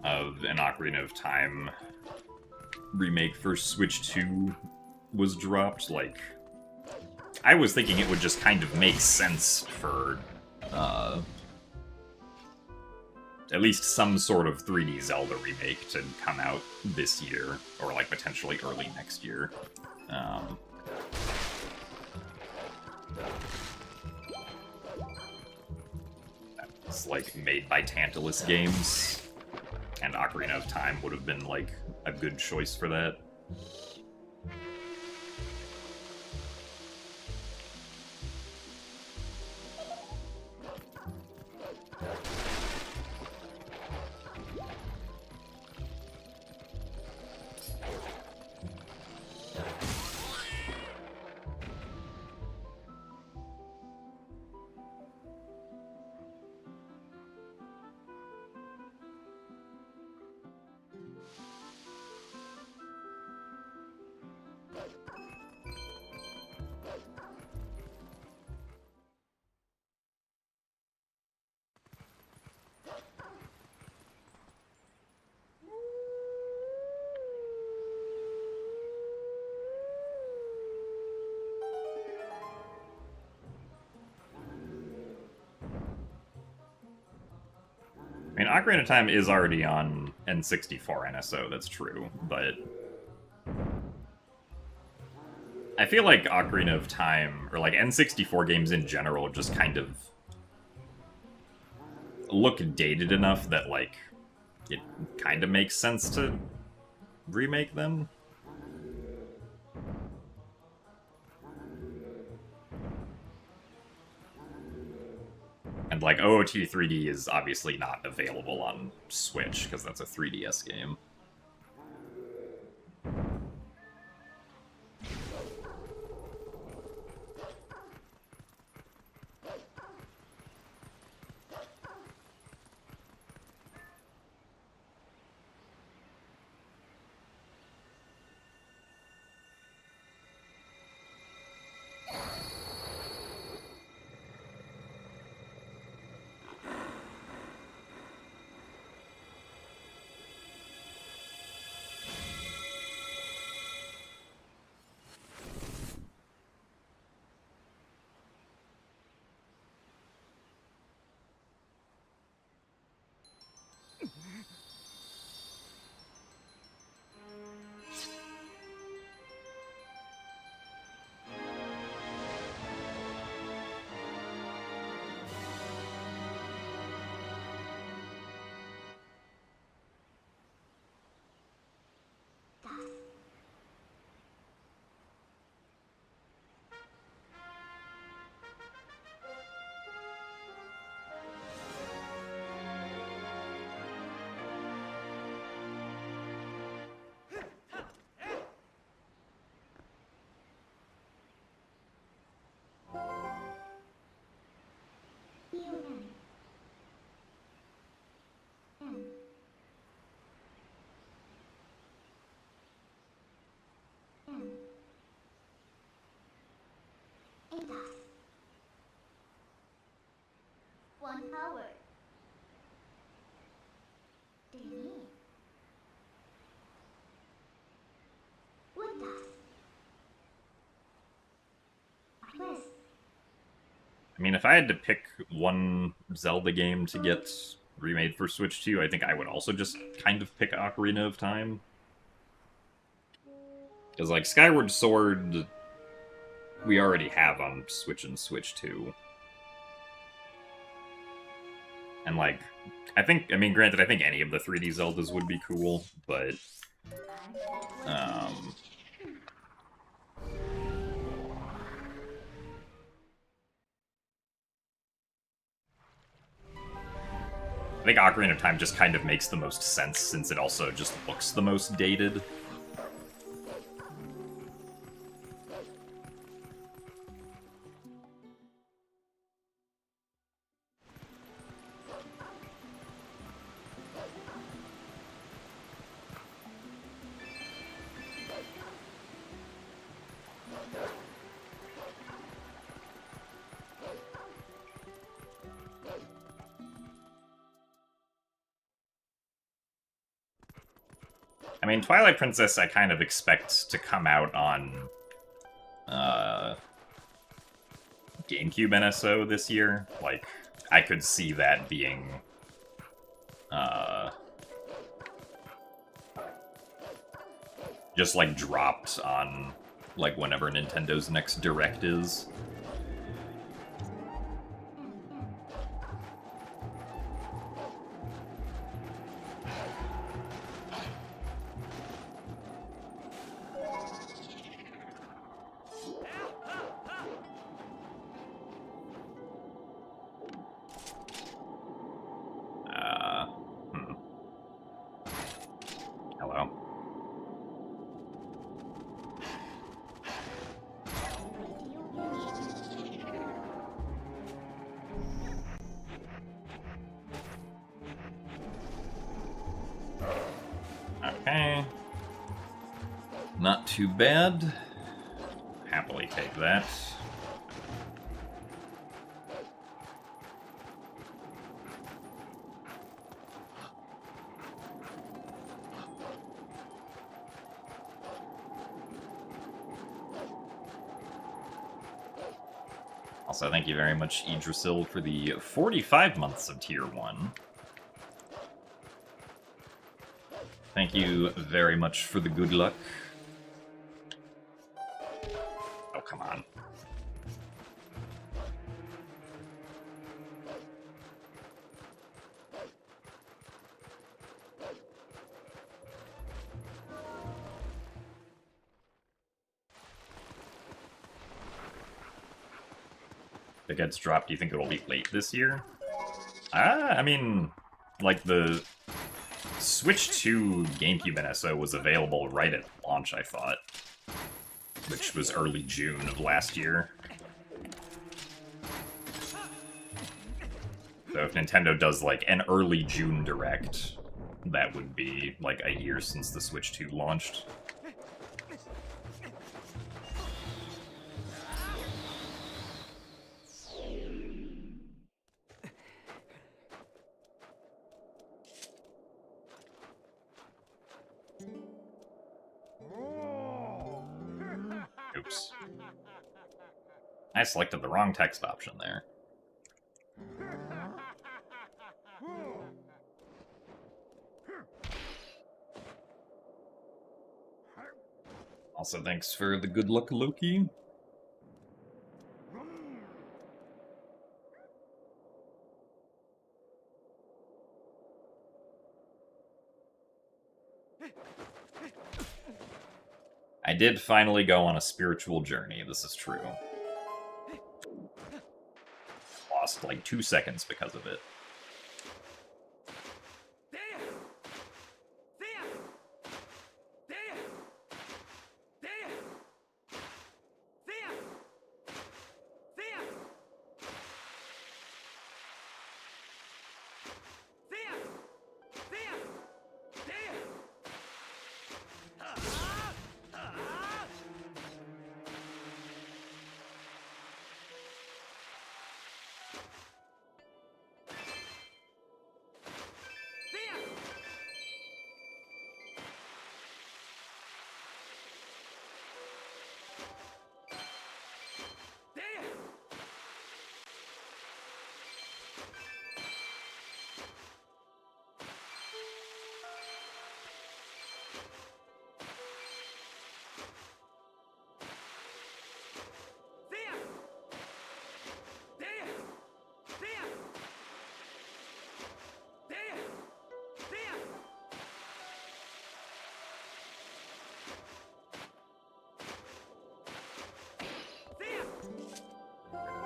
of an Ocarina of Time remake for Switch 2 was dropped, like, I was thinking it would just kind of make sense for, at least some sort of 3D Zelda remake to come out this year, or, like, potentially early next year. It's, like, made by Tantalus Games, and Ocarina of Time would have been, like, a good choice for that. I mean, Ocarina of Time is already on N64 NSO, that's true, but I feel like Ocarina of Time, or like N64 games in general, just kind of look dated enough that, like, it kind of makes sense to remake them. And, like, OOT 3D is obviously not available on Switch, because that's a 3DS game. One hour. Denny. What does? Quest. I mean, if I had to pick one Zelda game to get remade for Switch 2, I think I would also just kind of pick Ocarina of Time. Because, like, Skyward Sword, we already have on Switch and Switch 2. And, like, I mean, granted, I think any of the 3D Zeldas would be cool, but, I think Ocarina of Time just kind of makes the most sense, since it also just looks the most dated. I mean, Twilight Princess I kind of expect to come out on GameCube NSO this year. Like, I could see that being just like dropped on like whenever Nintendo's next Direct is. Hello. Okay. Not too bad. Happily take that. Also, thank you very much, Idrisil, for the 45 months of Tier 1. Thank you very much for the good luck. Oh, come on. If it gets dropped, do you think it'll be late this year? I mean, like, the Switch 2 GameCube NSO was available right at launch, I thought. Which was early June of last year. So if Nintendo does, like, an early June Direct, that would be, like, a year since the Switch 2 launched. Oops. I selected the wrong text option there. Also, thanks for the good luck, Loki. I did finally go on a spiritual journey, this is true. Lost like 2 seconds because of it.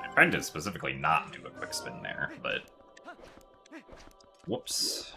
I tried to specifically not do a quick spin there, but... Whoops.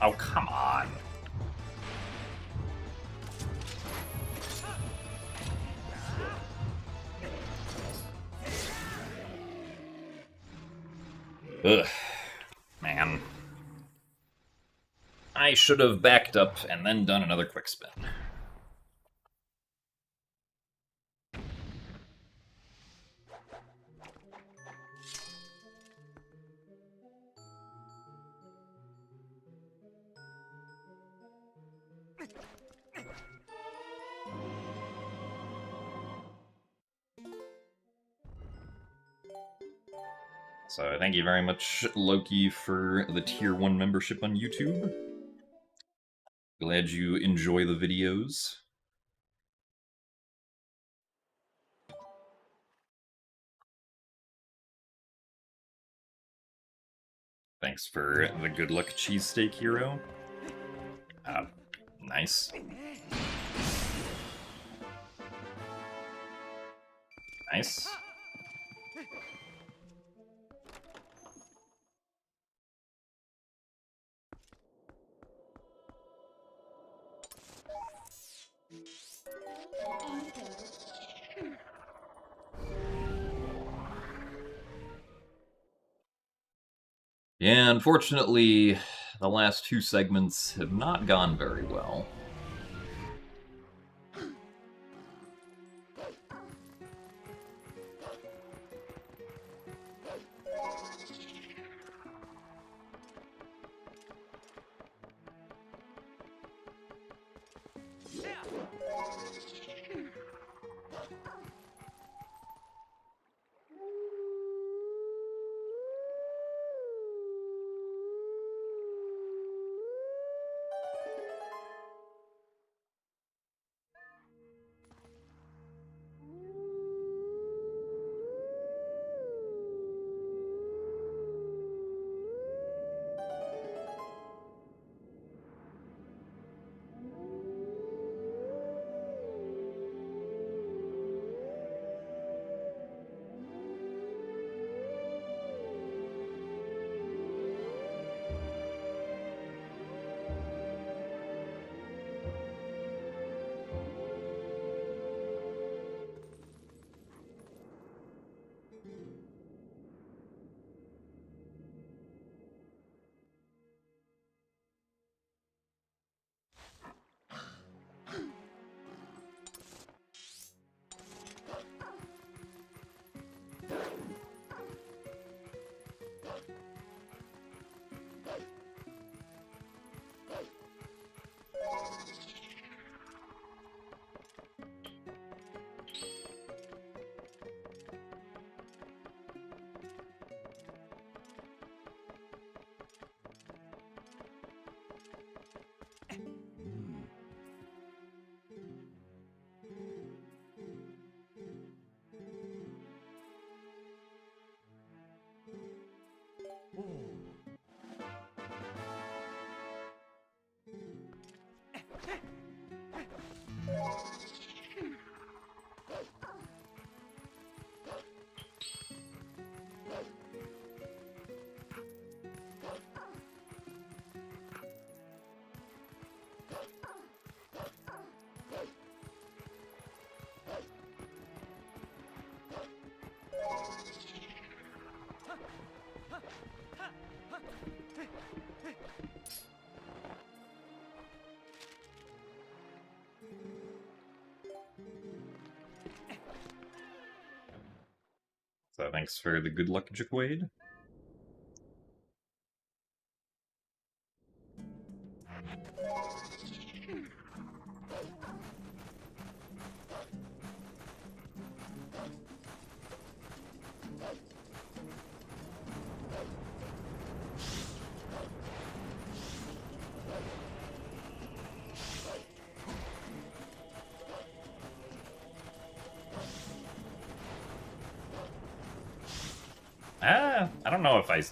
Oh, come on. Ugh. Man. I should have backed up and then done another quick spin. So thank you very much, Loki, for the Tier 1 membership on YouTube. Glad you enjoy the videos. Thanks for the good luck cheesesteak hero. Nice. Nice. Yeah, unfortunately, the last two segments have not gone very well. So thanks for the good luck, Jaquade. I don't know if I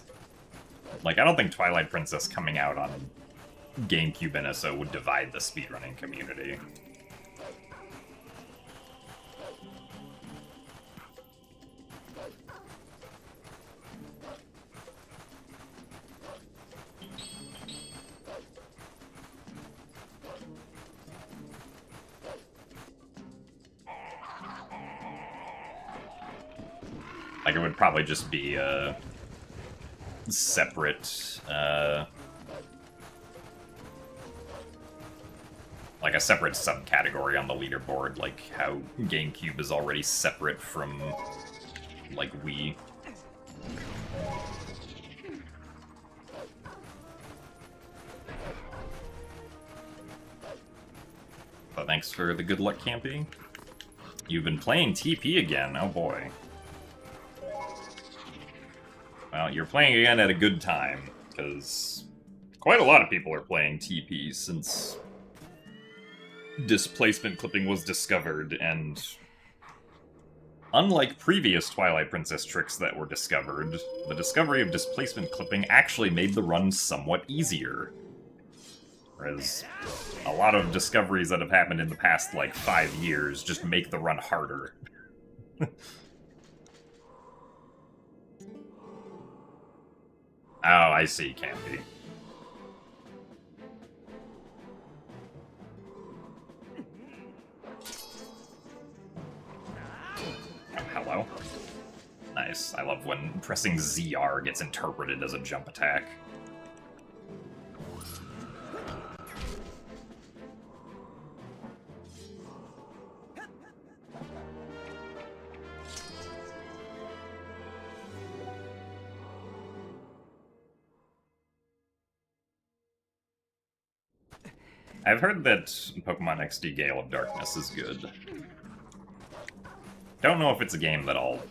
don't think Twilight Princess coming out on GameCube NSO would divide the speedrunning community. Like, it would probably just be a separate, like a separate subcategory on the leaderboard, like how GameCube is already separate from, like, Wii. But thanks for the good luck, Campy. You've been playing TP again, oh boy. Well, you're playing again at a good time, because quite a lot of people are playing TP since displacement clipping was discovered, and unlike previous Twilight Princess tricks that were discovered, the discovery of displacement clipping actually made the run somewhat easier. Whereas a lot of discoveries that have happened in the past, like, 5 years just make the run harder. Oh, I see, Campy. Oh, hello. Nice. I love when pressing ZR gets interpreted as a jump attack. I've heard that Pokemon XD Gale of Darkness is good. Don't know if it's a game that I'll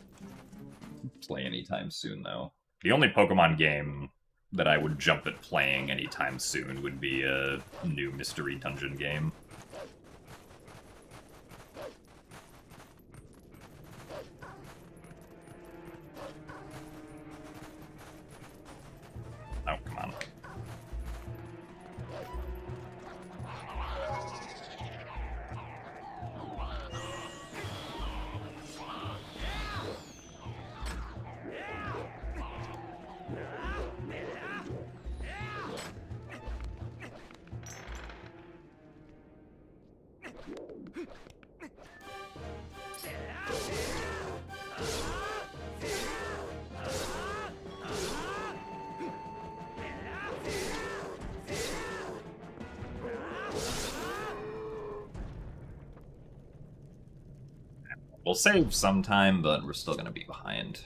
play anytime soon, though. The only Pokemon game that I would jump at playing anytime soon would be a new Mystery Dungeon game. Oh, come on. We'll save sometime, but we're still gonna be behind.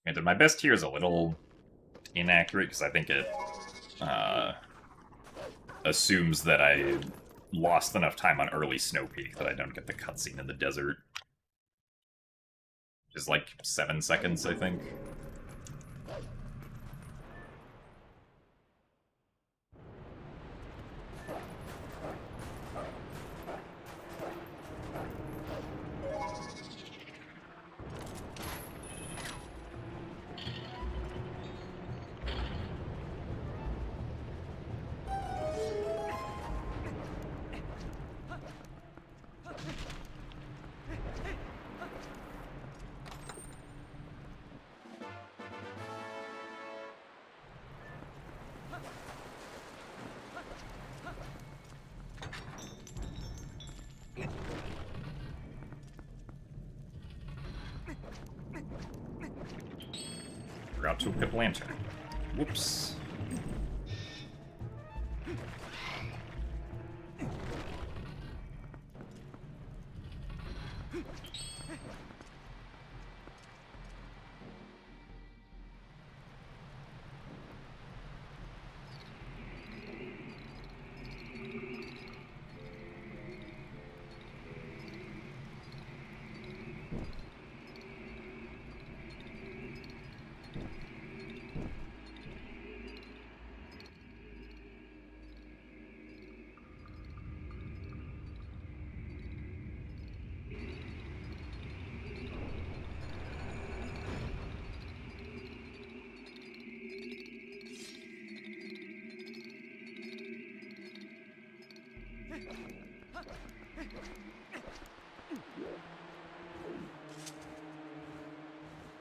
Granted, my best here is a little inaccurate, because I think it assumes that I lost enough time on early Snow Peak that I don't get the cutscene in the desert. Which is like 7 seconds, I think. Forgot to equip lantern. Whoops.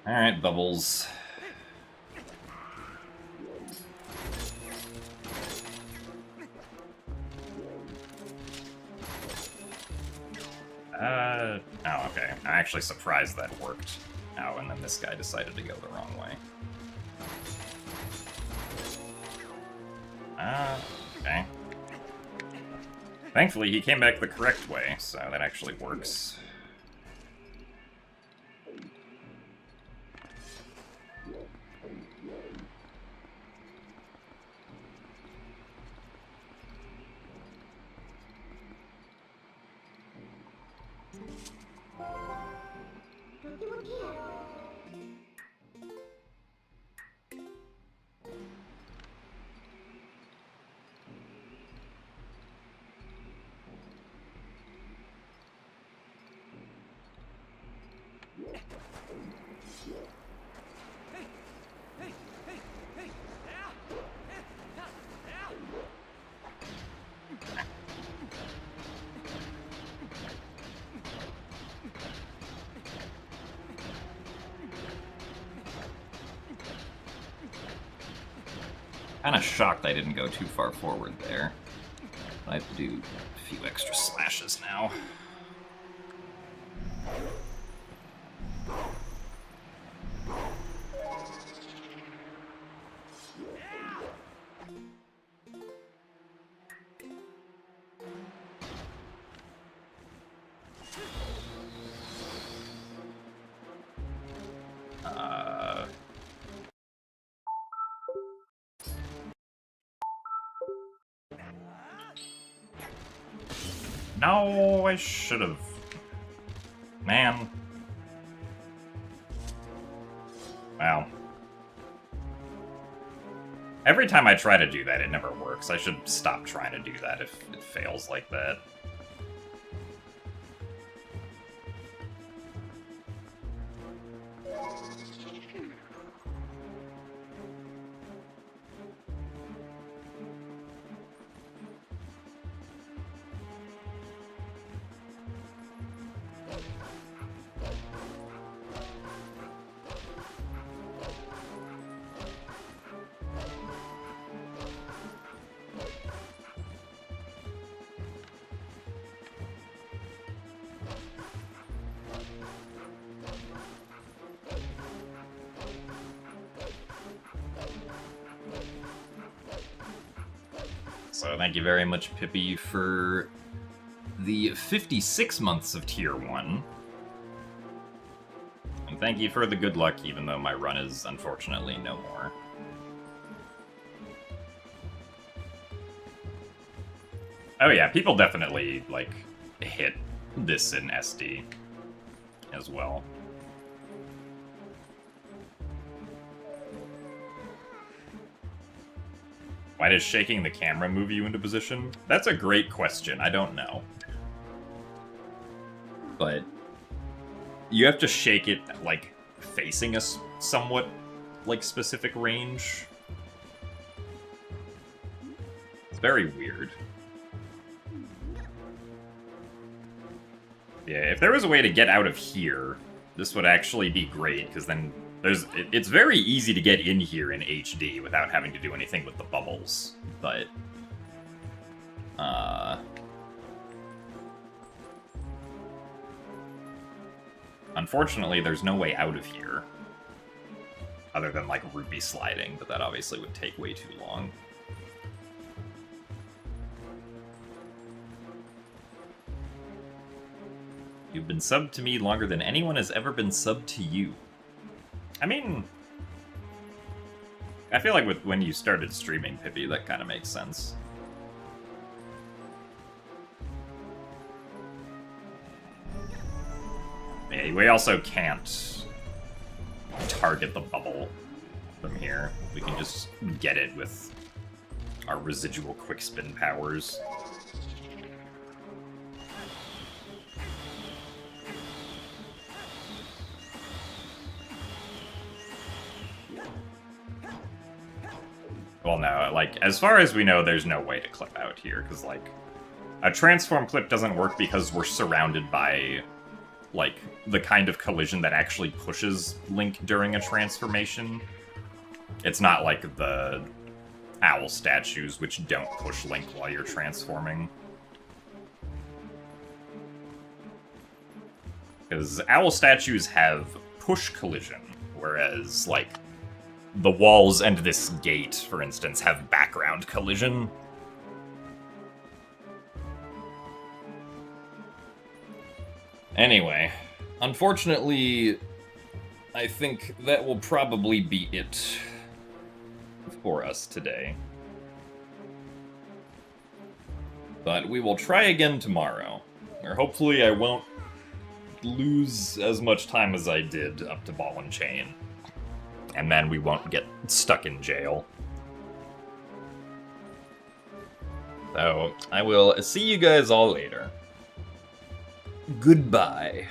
Alright, Bubbles. Oh, okay. I'm actually surprised that worked. Oh, and then this guy decided to go the wrong way. Okay. Thankfully, he came back the correct way, so that actually works. Kinda shocked I didn't go too far forward there. I have to do a few extra slashes now. No, I should have. Man. Well. Every time I try to do that, it never works. I should stop trying to do that if it fails like that. So thank you very much, Pippi, for the 56 months of Tier 1. And thank you for the good luck, even though my run is unfortunately no more. Oh yeah, people definitely, like, hit this in SD as well. Why does shaking the camera move you into position? That's a great question. I don't know. But you have to shake it, like, facing a somewhat, like, specific range. It's very weird. Yeah, if there was a way to get out of here, this would actually be great, because then it's very easy to get in here in HD without having to do anything with the bubbles, but unfortunately there's no way out of here. Other than, like, rupee sliding, but that obviously would take way too long. You've been subbed to me longer than anyone has ever been subbed to you. I mean, I feel like when you started streaming, Pippi, that kind of makes sense. Yeah, we also can't target the bubble from here. We can just get it with our residual quick spin powers. Well, no, like, as far as we know, there's no way to clip out here, because, like, a transform clip doesn't work because we're surrounded by, like, the kind of collision that actually pushes Link during a transformation. It's not like the owl statues, which don't push Link while you're transforming. Because owl statues have push collision, whereas, like, the walls and this gate, for instance, have background collision. Anyway, unfortunately, I think that will probably be it for us today. But we will try again tomorrow, or hopefully I won't lose as much time as I did up to Ball and Chain. And then we won't get stuck in jail. So, I will see you guys all later. Goodbye.